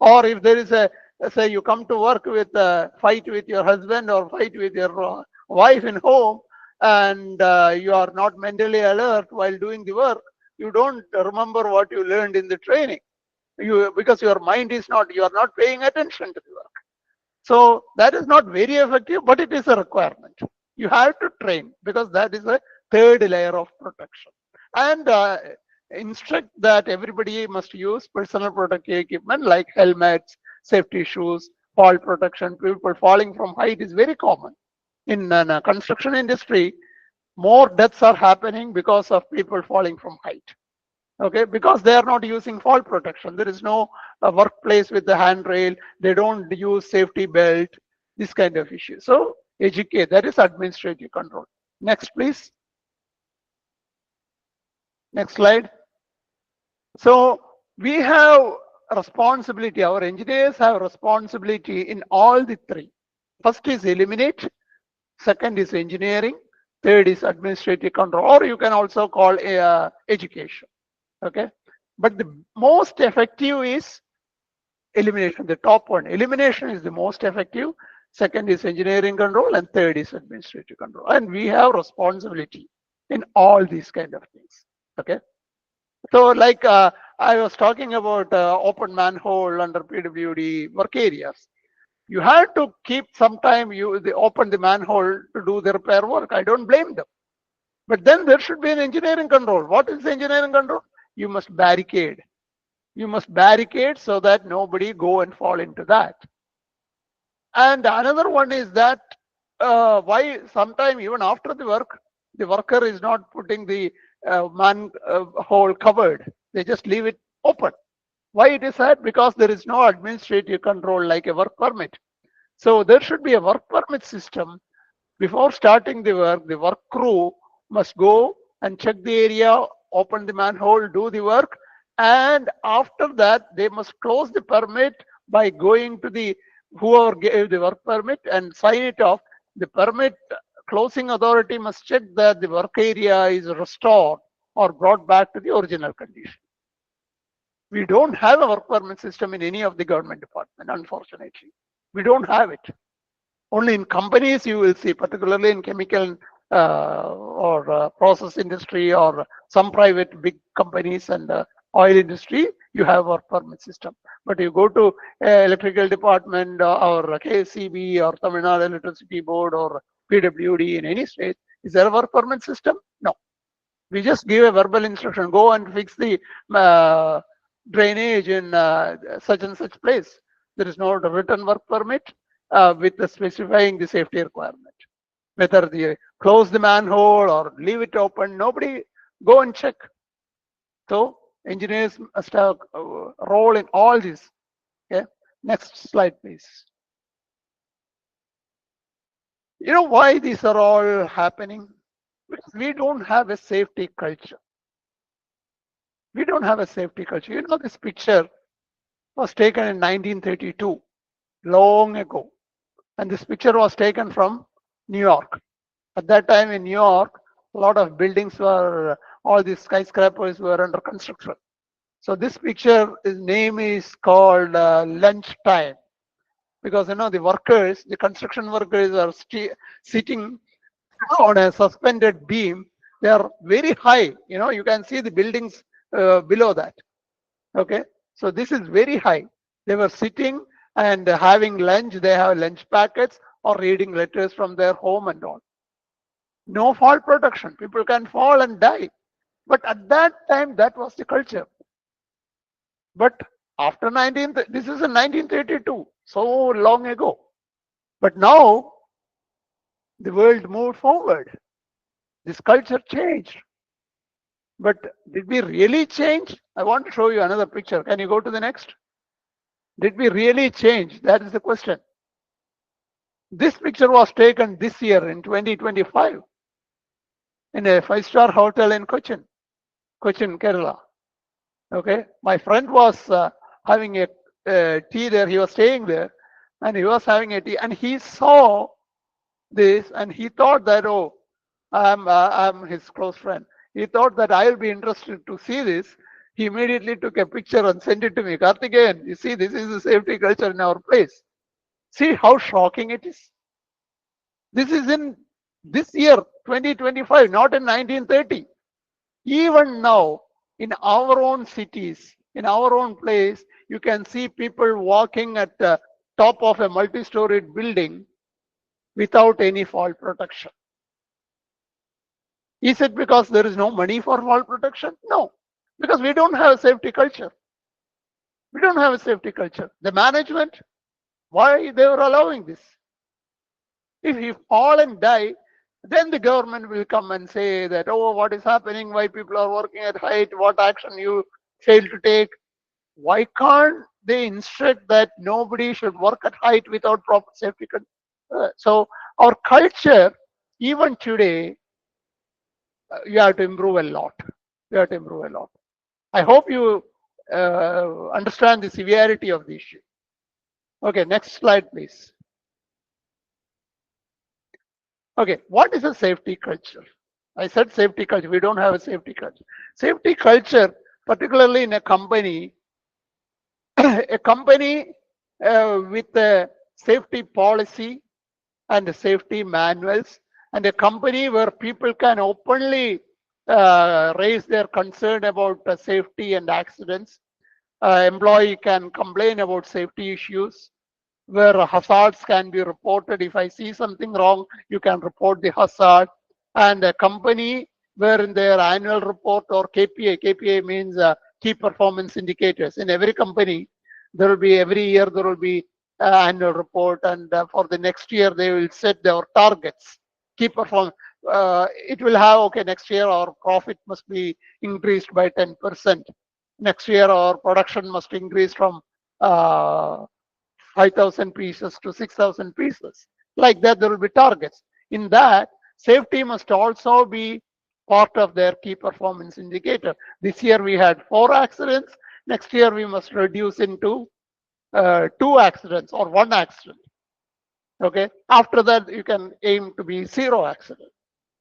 Or if there is a, say you come to work with a fight with your husband or fight with your wife in home, and you are not mentally alert while doing the work, you don't remember what you learned in the training. Because your mind is not, you are not paying attention to the work. So that is not very effective, but it is a requirement. You have to train, because that is a third layer of protection. And instruct that everybody must use personal protective equipment like helmets, safety shoes, fall protection. People falling from height is very common. In the construction industry, more deaths are happening because of people falling from height. Okay, because they are not using fall protection. There is no workplace with the handrail. They don't use safety belt, this kind of issue. So educate, that is administrative control. Next, please. Next slide. So we have responsibility, our engineers have responsibility in all the three. First is eliminate, second is engineering, third is administrative control, or you can also call education. Okay, but the most effective is elimination, the top one. Elimination is the most effective, second is engineering control, and third is administrative control. And we have responsibility in all these kind of things. Okay, so like I was talking about open manhole under PWD work areas. You have to keep some time, they open the manhole to do the repair work. I don't blame them. But then there should be an engineering control. What is engineering control? You must barricade. You must barricade so that nobody go and fall into that. And another one is that why sometime even after the work, the worker is not putting the manhole covered. They just leave it open. Why it is that? Because there is no administrative control like a work permit. So there should be a work permit system. Before starting the work crew must go and check the area, open the manhole, do the work, and after that they must close the permit by going to the whoever gave the work permit and sign it off. The permit closing authority must check that the work area is restored or brought back to the original condition. We don't have a work permit system in any of the government department, unfortunately. We don't have it. Only in companies you will see, particularly in chemical or process industry or some private big companies and oil industry, you have work permit system. But you go to electrical department or KCB or Tamil Nadu Electricity Board or PWD in any state, is there a work permit system? No. We just give a verbal instruction, go and fix the drainage in such and such place. There is no written work permit with the specifying the safety requirement. Whether they close the manhole or leave it open, nobody go and check. So engineers must have a role in all this. Okay, next slide, please. You know why these are all happening? Because we don't have a safety culture. We don't have a safety culture. You know, this picture was taken in 1932, long ago. And this picture was taken from New York. At that time in New York, a lot of buildings were, all these skyscrapers were under construction. So this picture, his name is called lunch time. Because, you know, the workers, the construction workers are sitting on a suspended beam. They are very high. You know, you can see the buildings below that. Okay. So this is very high. They were sitting and having lunch. They have lunch packets or reading letters from their home and all. No fall protection. People can fall and die. But at that time, that was the culture. But after this is in 1932, so long ago. But now the world moved forward. This culture changed. But did we really change? I want to show you another picture. Can you go to the next? Did we really change? That is the question. This picture was taken this year in 2025 in a 5-star hotel in Cochin, Kerala. Okay, my friend was having a tea there. He was staying there, and he was having a tea, and he saw this, and he thought that, oh, I'm his close friend. He thought that I'll be interested to see this. He immediately took a picture and sent it to me. Karthikeyan, you see, this is the safety culture in our place. See how shocking it is. This is in this year, 2025, not in 1930. Even now, in our own cities, in our own place, you can see people walking at the top of a multi-storied building without any fall protection. Is it because there is no money for fall protection? No, because we don't have a safety culture. We don't have a safety culture. The management, why they were allowing this? If you fall and die, then the government will come and say that, oh, what is happening? Why people are working at height? What action you fail to take? Why can't they instruct that nobody should work at height without proper safety control? So our culture, even today, you have to improve a lot. You have to improve a lot. I hope you understand the severity of the issue. Okay, next slide, please. Okay, what is a safety culture? I said safety culture. We don't have a safety culture. Safety culture, particularly in a company, a company with a safety policy and safety manuals, and a company where people can openly raise their concern about safety and accidents. Employee can complain about safety issues, where hazards can be reported. If I see something wrong, you can report the hazard. And a company where in their annual report or KPI means key performance indicators. In every company, there will be every year there will be annual report, and for the next year they will set their targets, key performance. it will have, okay, next year our profit must be increased by 10%. Next year our production must increase from 5,000 pieces to 6,000 pieces. Like that, there will be targets. In that, safety must also be part of their key performance indicator. This year we had 4 accidents. Next year we must reduce into 2 accidents or 1 accident. Okay. After that, you can aim to be 0 accident.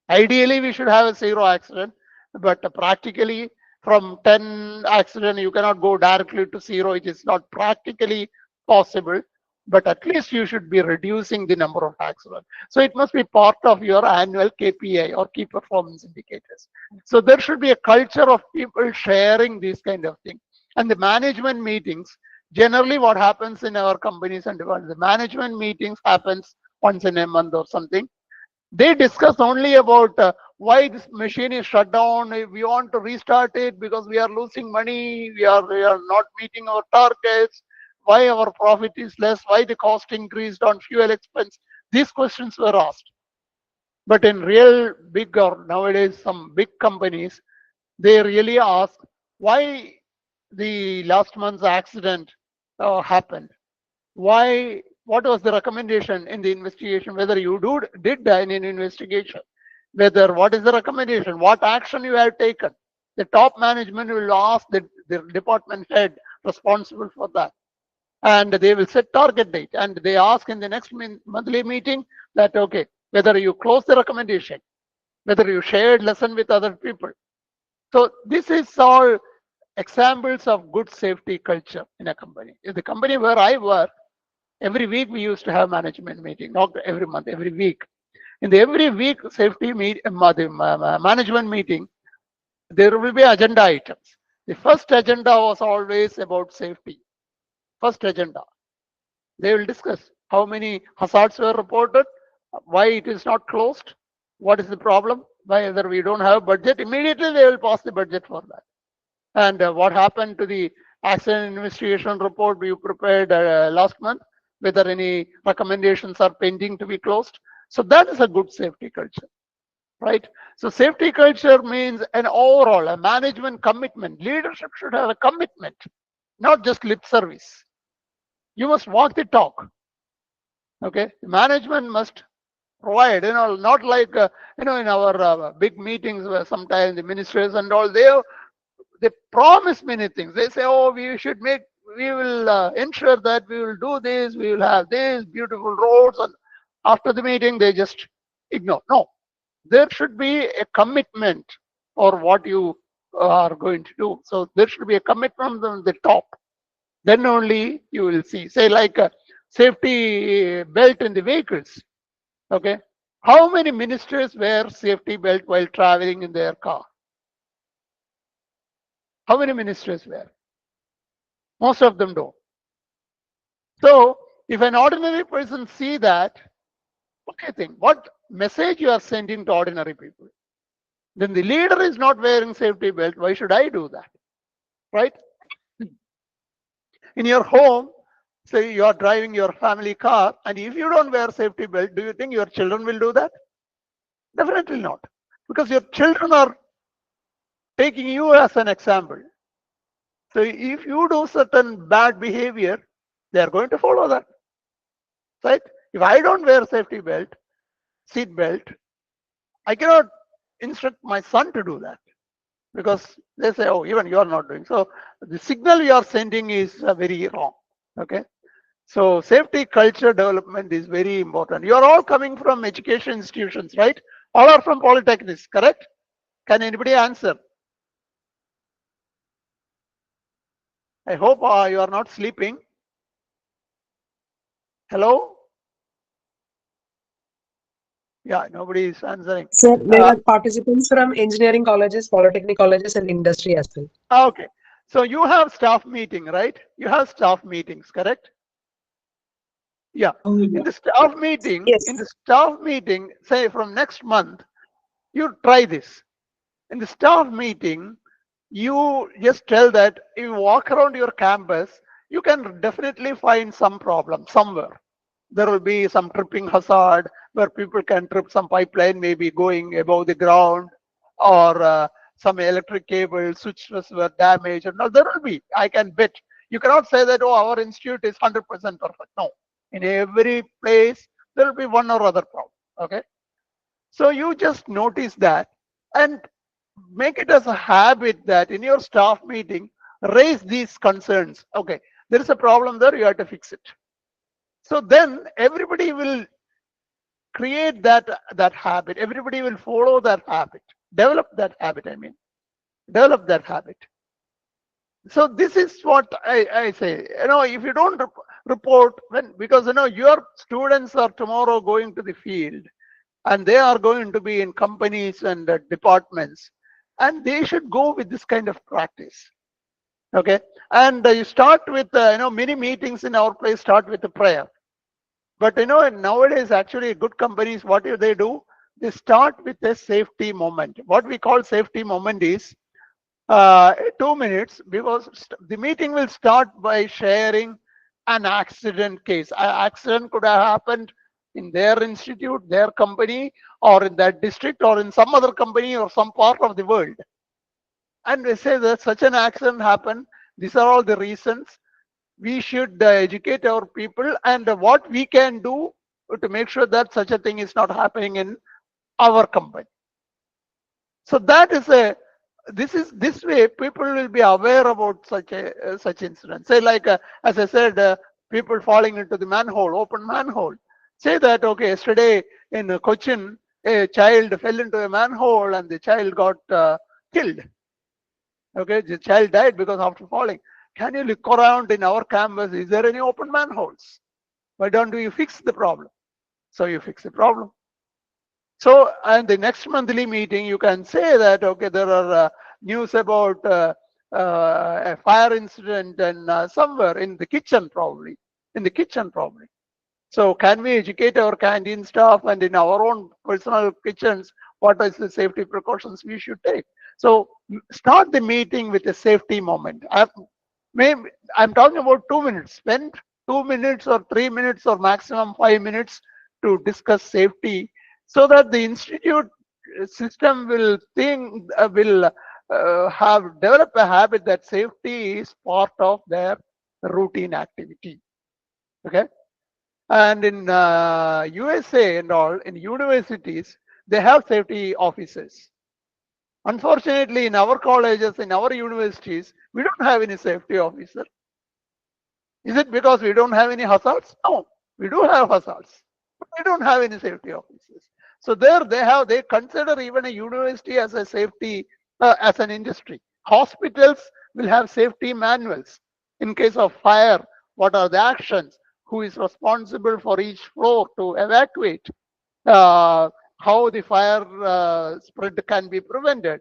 Ideally, we should have a 0 accident, but practically from 10 accident, you cannot go directly to 0. It is not practically possible, but at least you should be reducing the number of accidents. So it must be part of your annual KPI or key performance indicators. So there should be a culture of people sharing these kind of things. And the management meetings, generally what happens in our companies and the management meetings happens once in a month or something. They discuss only about why this machine is shut down. We want to restart it because we are losing money. We are not meeting our targets. Why our profit is less? Why the cost increased on fuel expense? These questions were asked. But in real big or nowadays some big companies, they really ask why the last month's accident happened. Why? What was the recommendation in the investigation? Whether you did any investigation, whether what is the recommendation, what action you have taken. The top management will ask the department head responsible for that, and they will set target date, and they ask in the next monthly meeting that, okay, whether you close the recommendation, whether you shared lesson with other people. So this is all examples of good safety culture in a company. In the company where I work, every week we used to have management meeting, not every month, every week. In the every week safety management meeting, there will be agenda items. The first agenda was always about safety. First agenda. They will discuss how many hazards were reported, why it is not closed, what is the problem, whether we don't have budget. Immediately they will pass the budget for that. And what happened to the accident investigation report you prepared last month, whether any recommendations are pending to be closed. So that is a good safety culture, right? So safety culture means an overall, a management commitment. Leadership should have a commitment, not just lip service. You must walk the talk. Okay, management must provide, not like, in our big meetings where sometimes the ministers and all, they promise many things. They say, oh, we will ensure that we will do this, we will have this beautiful roads, and after the meeting they just ignore. No, there should be a commitment for what you are going to do. So there should be a commitment from the top. Then only you will see, say like a safety belt in the vehicles. Okay, how many ministers wear safety belt while traveling in their car? How many ministers wear? Most of them don't. So if an ordinary person see that, what do you think? What message you are sending to ordinary people? Then the leader is not wearing safety belt. Why should I do that? Right? In your home, say you are driving your family car, and if you don't wear safety belt, do you think your children will do that? Definitely not. Because your children are taking you as an example. So if you do certain bad behavior, they are going to follow that. Right? If I don't wear safety belt, seat belt, I cannot instruct my son to do that, because they say, oh, even you are not doing. So the signal you are sending is very wrong. Okay. So safety culture development is very important. You are all coming from education institutions, right? All are from polytechnics, correct? Can anybody answer? I hope you are not sleeping. Hello? Yeah, nobody is answering. Sir, there are participants from engineering colleges, polytechnic colleges, and industry as well. Okay. So you have staff meeting, right? You have staff meetings, correct? Yeah. In the staff meeting, Yes. say from next month, you try this. In the staff meeting, you just tell that if you walk around your campus, you can definitely find some problem somewhere. There will be some tripping hazard, where people can trip some pipeline, maybe going above the ground, or some electric cable switches were damaged. And now there will be, I can bet. You cannot say that, oh, our institute is 100% perfect. No, in every place there will be one or other problem. Okay, so you just notice that and make it as a habit that in your staff meeting raise these concerns. Okay, there is a problem there, you have to fix it. So then everybody will create that habit. Everybody will follow that habit, develop that habit. I mean, develop that habit. So this is what I say. If you don't report, because your students are tomorrow going to the field, and they are going to be in companies and departments, and they should go with this kind of practice. Okay, and you start with many meetings in our place start with a prayer. But nowadays actually good companies, what do? They start with a safety moment. What we call safety moment is 2 minutes, because the meeting will start by sharing an accident case. An accident could have happened in their institute, their company, or in that district, or in some other company, or some part of the world. And they say that such an accident happened. These are all the reasons. We should educate our people, and what we can do to make sure that such a thing is not happening in our company. So that is this way people will be aware about such incidents. Say like as I said, people falling into the manhole, open manhole. Say that, okay, yesterday in Cochin, a child fell into a manhole and the child got killed. Okay, the child died because after falling. Can you look around in our campus? Is there any open manholes? Why don't you fix the problem? So you fix the problem. So, and the next monthly meeting, you can say that, okay, there are news about a fire incident and somewhere in the kitchen probably. So can we educate our canteen staff, and in our own personal kitchens, what is the safety precautions we should take? So start the meeting with a safety moment. I'm talking about 2 minutes. Spend 2 minutes or 3 minutes or maximum 5 minutes to discuss safety, so that the institute system will have develop a habit that safety is part of their routine activity. Okay, and in USA and all, in universities, they have safety officers. Unfortunately, in our colleges, in our universities, we don't have any safety officer. Is it because we don't have any hazards? No, we do have hazards, but we don't have any safety officers. So there they consider even a university as a safety, as an industry. Hospitals will have safety manuals. In case of fire, what are the actions? Who is responsible for each floor to evacuate? How the fire spread can be prevented,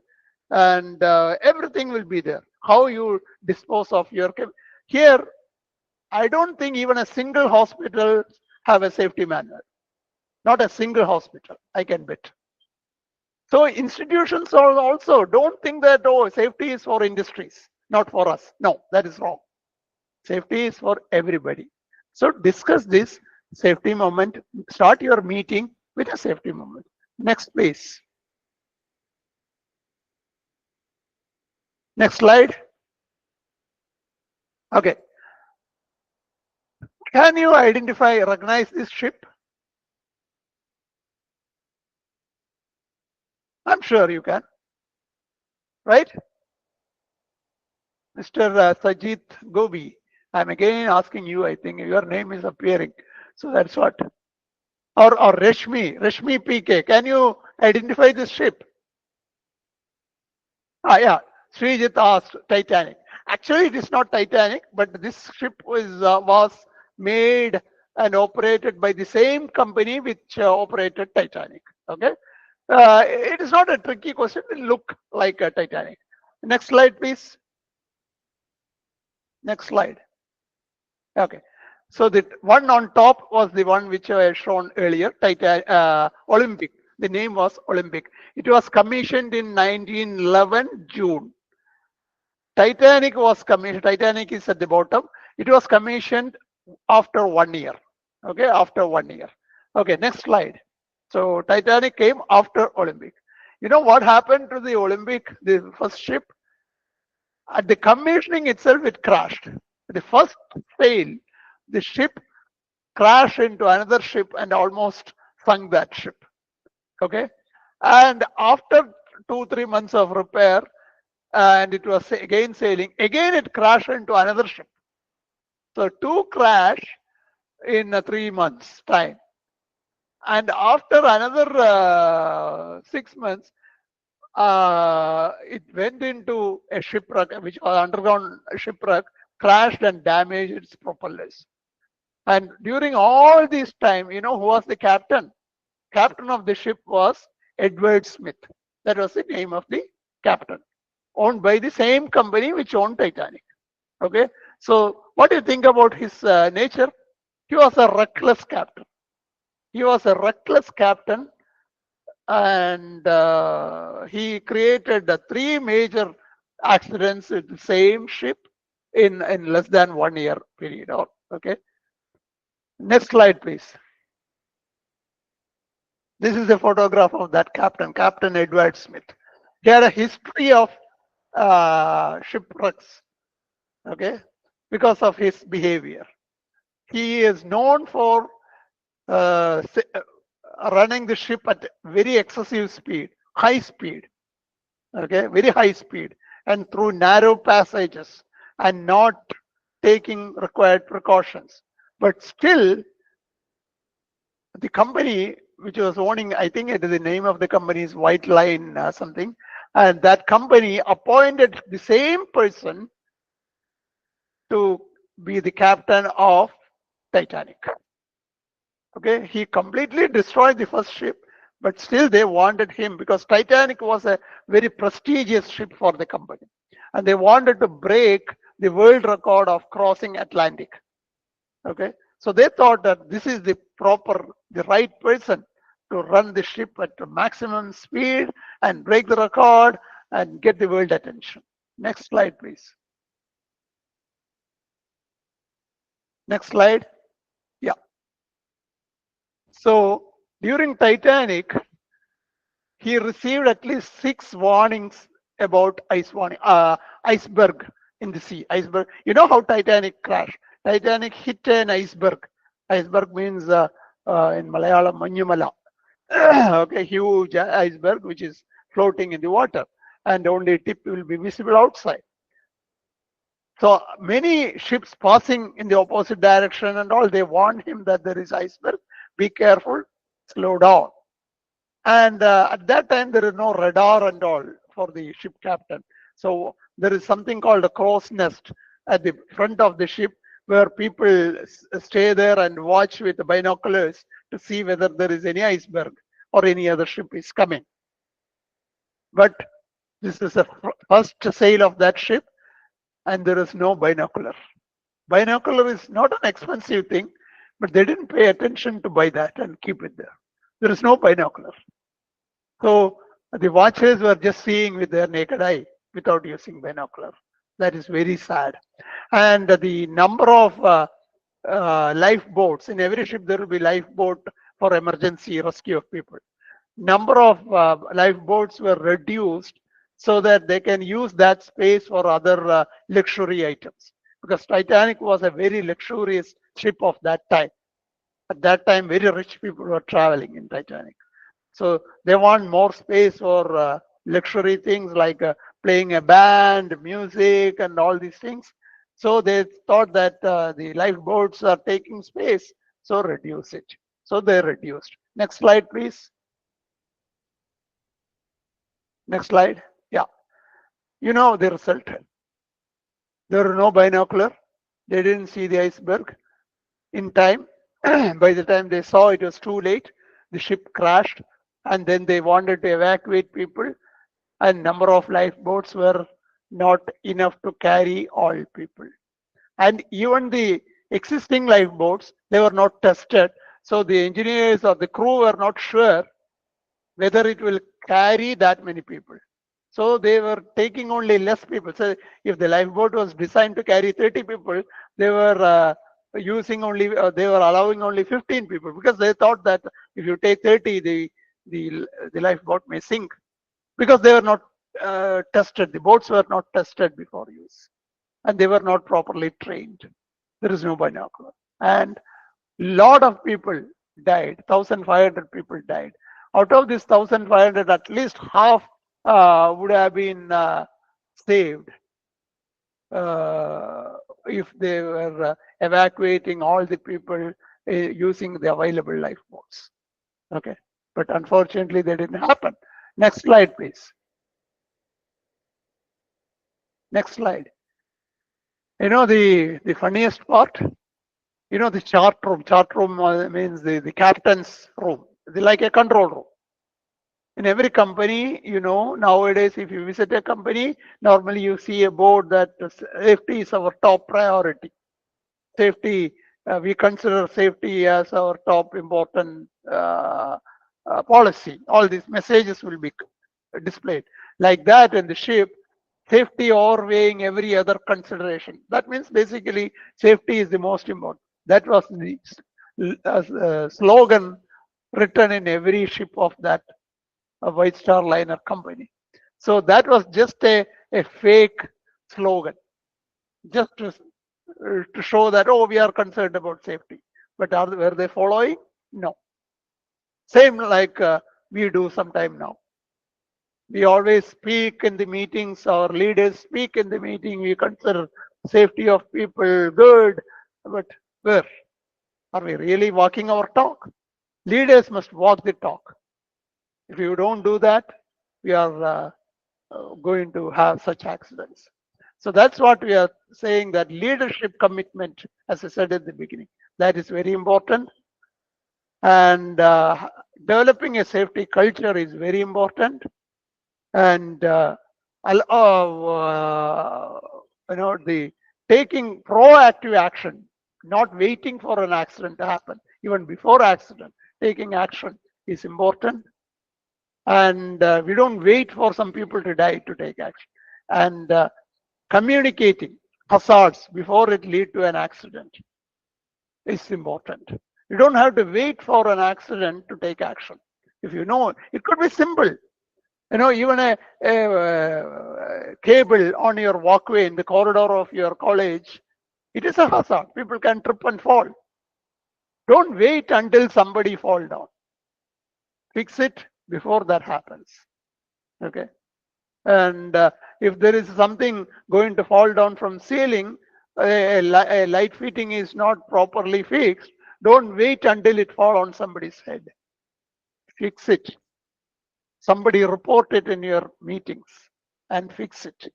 and everything will be there. How you dispose of your here. I don't think even a single hospital have a safety manual. Not a single hospital, I can bet. So institutions also don't think that, oh, safety is for industries, not for us. No, that is wrong. Safety is for everybody. So discuss this safety moment. Start your meeting with a safety moment. Next, please. Next slide. Okay. Can you recognize this ship? I'm sure you can. Right? Mr. Sajid Gobi, I'm again asking you, I think your name is appearing. So that's what. Or Rashmi PK, can you identify this ship? Yeah, Srijit asked Titanic. Actually, it is not Titanic, but this ship was made and operated by the same company which operated Titanic. Okay, it is not a tricky question. It look like a Titanic. Next slide, please. Next slide. Okay, so the one on top was the one which I had shown earlier, Olympic. The name was Olympic. It was commissioned in 1911 June. Titanic was commissioned. Titanic is at the bottom. It was commissioned after 1 year. Okay, after 1 year. Okay, next slide. So Titanic came after Olympic. You know what happened to the Olympic, the first ship? At the commissioning itself, it crashed. The first sail, the ship crashed into another ship and almost sunk that ship. Okay. And after 2-3 months of repair, and it was again sailing, again it crashed into another ship. So two crash in 3 months time. And after another 6 months, it went into a shipwreck, which was underground shipwreck, crashed and damaged its propellers. And during all this time, you know who was the captain? Captain of the ship was Edward Smith. That was the name of the captain, owned by the same company which owned Titanic. Okay, so what do you think about his nature? He was a reckless captain. He was a reckless captain, and he created 3 major accidents with the same ship in less than 1 year period. Okay, next slide, please. This is a photograph of that captain, Captain Edward Smith. He had a history of shipwrecks, okay, because of his behavior. He is known for running the ship at very excessive speed, high speed, okay, very high speed, and through narrow passages and not taking required precautions. But still, the company which was owning, I think it is the name of the company is White Line something, and that company appointed the same person to be the captain of Titanic. Okay, he completely destroyed the first ship, but still they wanted him because Titanic was a very prestigious ship for the company, and they wanted to break the world record of crossing Atlantic. Okay, so they thought that this is the right person to run the ship at maximum speed and break the record and get the world attention. Next slide, please. Next slide. Yeah. So during Titanic, he received at least 6 warnings about iceberg in the sea. Iceberg. You know how Titanic crashed? Titanic hit an iceberg. Iceberg means in Malayalam, Manyumala. Okay, huge iceberg which is floating in the water, and only tip will be visible outside. So many ships passing in the opposite direction and all, they warn him that there is iceberg. Be careful, slow down. And at that time, there is no radar and all for the ship captain. So there is something called a crow's nest at the front of the ship where people stay there and watch with the binoculars to see whether there is any iceberg or any other ship is coming. But this is the first sail of that ship, and there is no binocular. Binocular is not an expensive thing, but they didn't pay attention to buy that and keep it there. There is no binocular. So the watchers were just seeing with their naked eye without using binocular. That is very sad. And the number of lifeboats, in every ship there will be lifeboat for emergency rescue of people. Number of lifeboats were reduced so that they can use that space for other luxury items, because Titanic was a very luxurious ship of that time. At that time, very rich people were traveling in Titanic. So they want more space for luxury things like playing a band, music, and all these things. So they thought that the lifeboats are taking space, so reduce it. So they reduced. Next slide, please. Next slide. Yeah. You know the result. There were no binocular. They didn't see the iceberg in time. By the time they saw, it was too late. The ship crashed, and then they wanted to evacuate people, and number of lifeboats were not enough to carry all people. And even the existing lifeboats, they were not tested. So the engineers or the crew were not sure whether it will carry that many people. So they were taking only less people. So if the lifeboat was designed to carry 30 people, they were using only, they were allowing only 15 people because they thought that if you take 30, the lifeboat may sink, because they were not tested. The boats were not tested before use, and they were not properly trained. There is no binocular, and lot of people died. 1,500 people died. Out of this 1,500, at least half would have been saved if they were evacuating all the people using the available lifeboats. Okay, but unfortunately, that didn't happen. Next slide, please. Next slide. You know the funniest part? You know the chart room. Chart room means the captain's room, like a control room. In every company, you know, nowadays, if you visit a company, normally you see a board that safety is our top priority. Safety, we consider safety as our top important policy. All these messages will be displayed. Like that in the ship, safety overweighing every other consideration. That means basically safety is the most important. That was the slogan written in every ship of that White Star Liner company. So that was just a fake slogan, just to show that, oh, we are concerned about safety. But were they following? No. Same like we do sometime now. We always speak in the meetings, our leaders speak in the meeting, we consider safety of people good, but where? Are we really walking our talk? Leaders must walk the talk. If you don't do that, we are going to have such accidents. So that's what we are saying, that leadership commitment, as I said at the beginning, that is very important. And developing a safety culture is very important. And the taking proactive action, not waiting for an accident to happen, even before accident, taking action is important. And we don't wait for some people to die to take action. And communicating hazards before it lead to an accident is important. You don't have to wait for an accident to take action. If you know, it could be simple. You know, even a cable on your walkway in the corridor of your college, it is a hazard. People can trip and fall. Don't wait until somebody fall down. Fix it before that happens. Okay. And if there is something going to fall down from ceiling, a light fitting is not properly fixed, don't wait until it fall on somebody's head. Fix it. Somebody report it in your meetings and fix it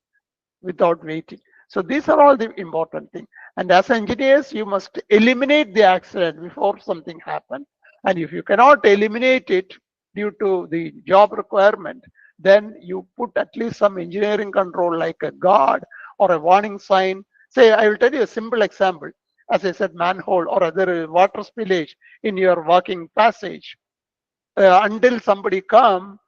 without waiting. So these are all the important things. And as engineers, you must eliminate the accident before something happens. And if you cannot eliminate it due to the job requirement, then you put at least some engineering control like a guard or a warning sign. Say, I will tell you a simple example. As I said, manhole or other water spillage in your walking passage. Until somebody come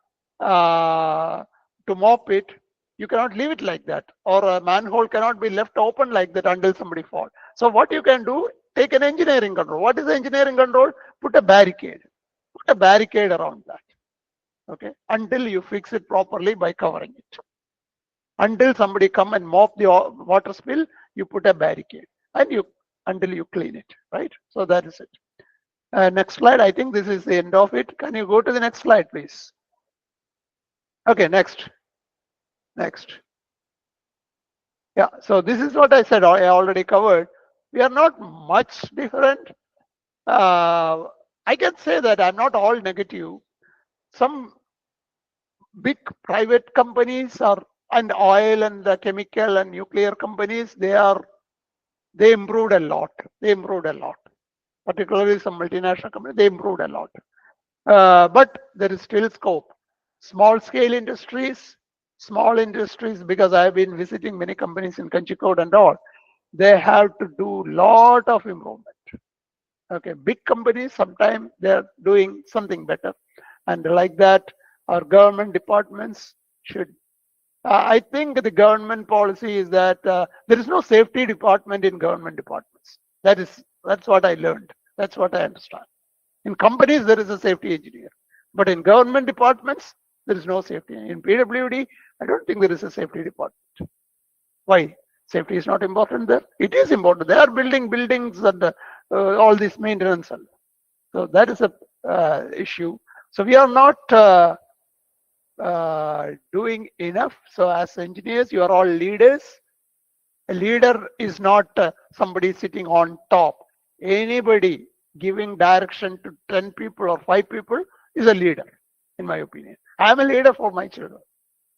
to mop it, you cannot leave it like that. Or a manhole cannot be left open like that until somebody fall. So what you can do, take an engineering control. What is the engineering control? Put a barricade. Put a barricade around that. Okay, until you fix it properly by covering it. Until somebody come and mop the water spill, you put a barricade, and until you clean it, right? So that is it. Next slide. I think this is the end of it. Can you go to the next slide, please? Okay, next. Yeah, so this is what I said. I already covered. We are not much different. I can say that I'm not all negative. Some big private companies and oil and the chemical and nuclear companies, they improved a lot. Particularly some multinational companies, they improved a lot. But there is still scope. Small scale industries, because I've been visiting many companies in Kanchikode and all, they have to do lot of improvement. Okay, big companies, sometimes they're doing something better. And like that, our government departments should, I think the government policy is that there is no safety department in government departments. That is That's what I learned. That's what I understand. In companies, there is a safety engineer, but in government departments, there is no safety. In PWD, I don't think there is a safety department. Why? Safety is not important there. It is important. They are building buildings and all this maintenance. So that is a issue. So we are not doing enough. So as engineers, you are all leaders. A leader is not somebody sitting on top. Anybody giving direction to 10 people or 5 people is a leader, in my opinion. I am a leader for my children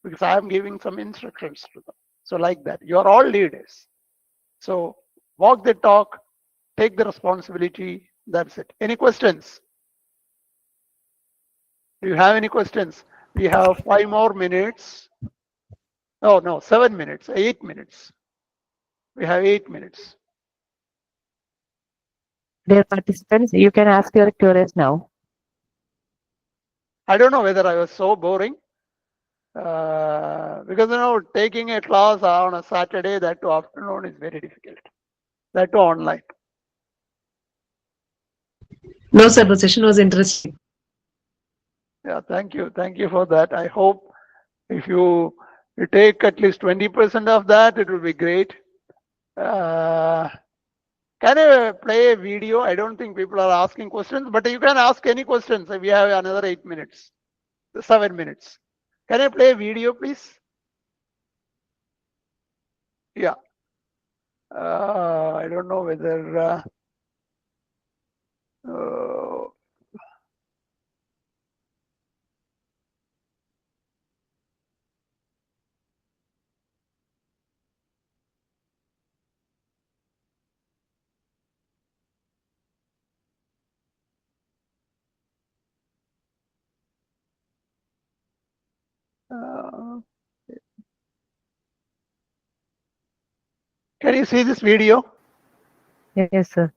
because I am giving some instructions to them. So like that, you are all leaders. So walk the talk, take the responsibility. That's it. Any questions? Do you have any questions? We have 5 more minutes. Oh no, 7 minutes, 8 minutes. We have 8 minutes. Dear participants, you can ask your queries now. I don't know whether I was so boring. Because taking a class on a Saturday, that to afternoon is very difficult. That to online. No, sir, the session was interesting. Yeah, thank you. Thank you for that. I hope if you take at least 20% of that, it will be great. Can I play a video? I don't think people are asking questions, but you can ask any questions. We have another 8 minutes, 7 minutes. Can I play a video, please? Yeah. I don't know whether. Can you see this video? Yes, sir.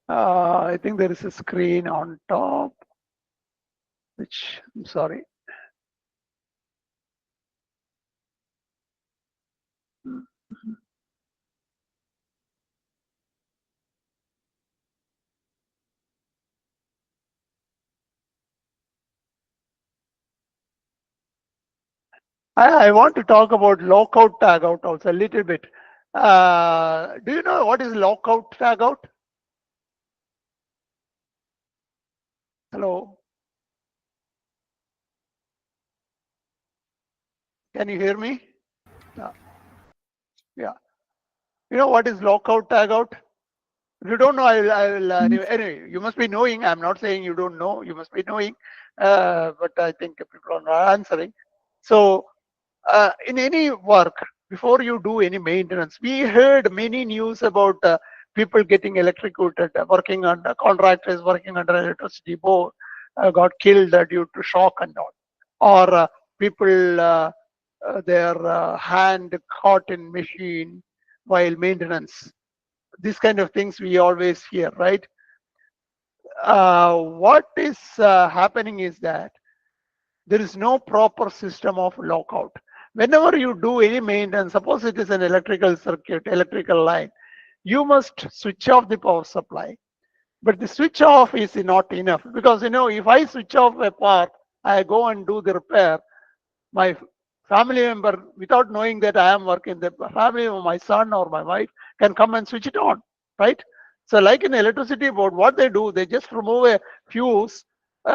I think there is a screen on top, which I'm sorry. I want to talk about lockout tagout also a little bit. Do you know what is lockout tagout? Hello? Can you hear me? Yeah. You know what is lockout tagout? If you don't know, anyway, you must be knowing. I'm not saying you don't know. You must be knowing. But I think people are not answering. So in any work, before you do any maintenance, we heard many news about people getting electrocuted, working under contractors, working under electricity board, got killed due to shock and all, or people their hand caught in machine while maintenance. These kind of things we always hear, right? What is happening is that there is no proper system of lockout. Whenever you do any maintenance, suppose it is an electrical circuit, electrical line, you must switch off the power supply. But the switch off is not enough because if I switch off a part, I go and do the repair, my family member, without knowing that I am working, the family of my son or my wife can come and switch it on, right? So like in electricity board, what they do, they just remove a fuse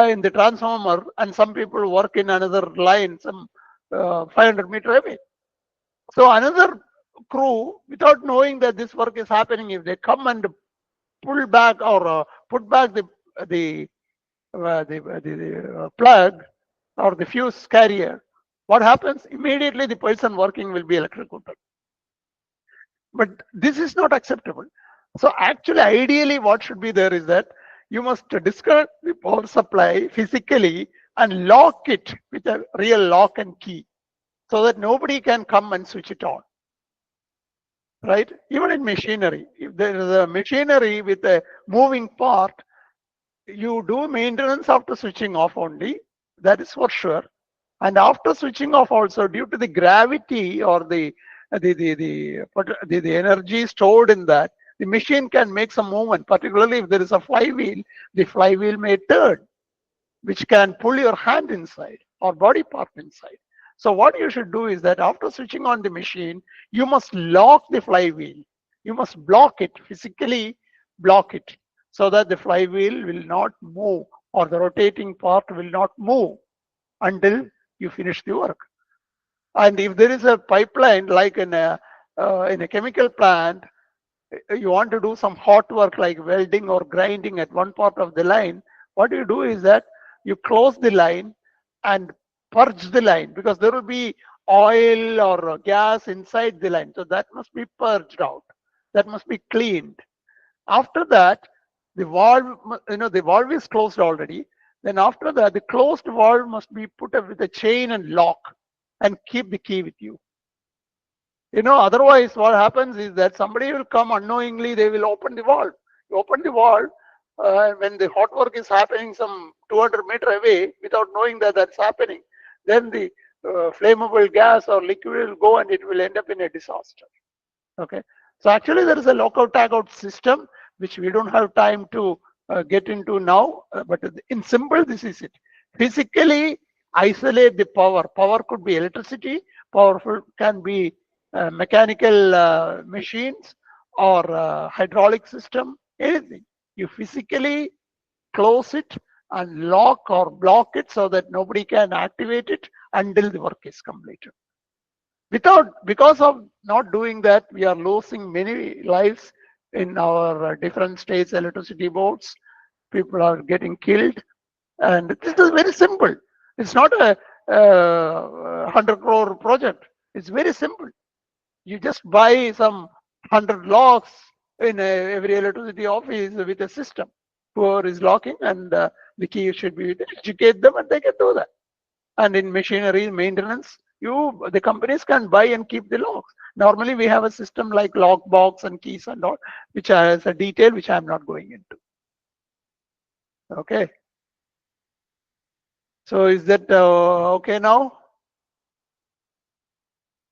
in the transformer, and some people work in another line, some 500 meter away. So another crew, without knowing that this work is happening, if they come and pull back or put back the plug or the fuse carrier, what happens? Immediately the person working will be electrocuted. But this is not acceptable. So actually, ideally, what should be there is that you must disconnect the power supply physically and lock it with a real lock and key so that nobody can come and switch it on. Right? Even in machinery, if there is a machinery with a moving part, you do maintenance after switching off only. That is for sure. And after switching off also, due to the gravity or the energy stored in that, The machine can make some movement, particularly if there is a flywheel, the flywheel may turn, which can pull your hand inside or body part inside. So what you should do is that after switching on the machine, you must lock the flywheel. You must block it, physically block it, so that the flywheel will not move or the rotating part will not move until you finish the work. And if there is a pipeline, like in a chemical plant, you want to do some hot work like welding or grinding at one part of the line, what you do is that you close the line and purge the line, because there will be oil or gas inside the line. So that must be purged out. That must be cleaned. After that, the valve, the valve is closed already. Then after that, the closed valve must be put up with a chain and lock and keep the key with you. Otherwise what happens is that somebody will come unknowingly, they will open the valve. You open the valve when the hot work is happening some 200 meters away without knowing that that's happening. Then the flammable gas or liquid will go and it will end up in a disaster. Okay. So actually there is a lockout tagout system which we don't have time to get into now, but in simple, this is it. Physically isolate the power. Power could be electricity, powerful can be mechanical machines or hydraulic system, anything. You physically close it and lock or block it so that nobody can activate it until the work is completed. Because of not doing that, we are losing many lives in our different states electricity boards. People are getting killed, and this is very simple. It's not a 100 crore project. It's very simple. You just buy some 100 locks in every electricity office with a system. Whoever is locking, and the key should be educate them, and they can do that. And in machinery maintenance, the companies can buy and keep the locks. Normally we have a system like lock box and keys and all, which has a detail which I'm not going into. Okay. So is that okay now?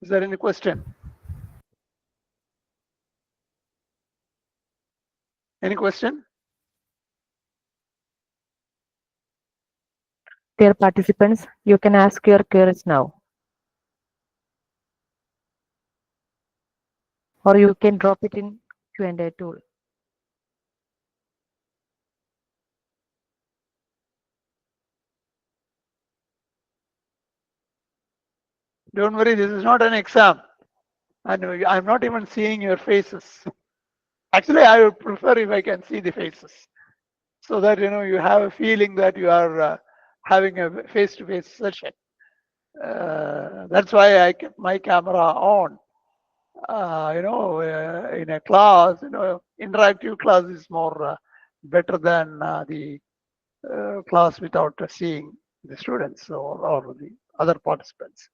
Is there any question? Any question? Dear participants, you can ask your queries now. Or you can drop it in Q&A tool. Don't worry, this is not an exam. And I'm not even seeing your faces. Actually, I would prefer if I can see the faces, so that you have a feeling that you are having a face-to-face session. That's why I kept my camera on. In a class, interactive class is more better than the class without seeing the students or the other participants.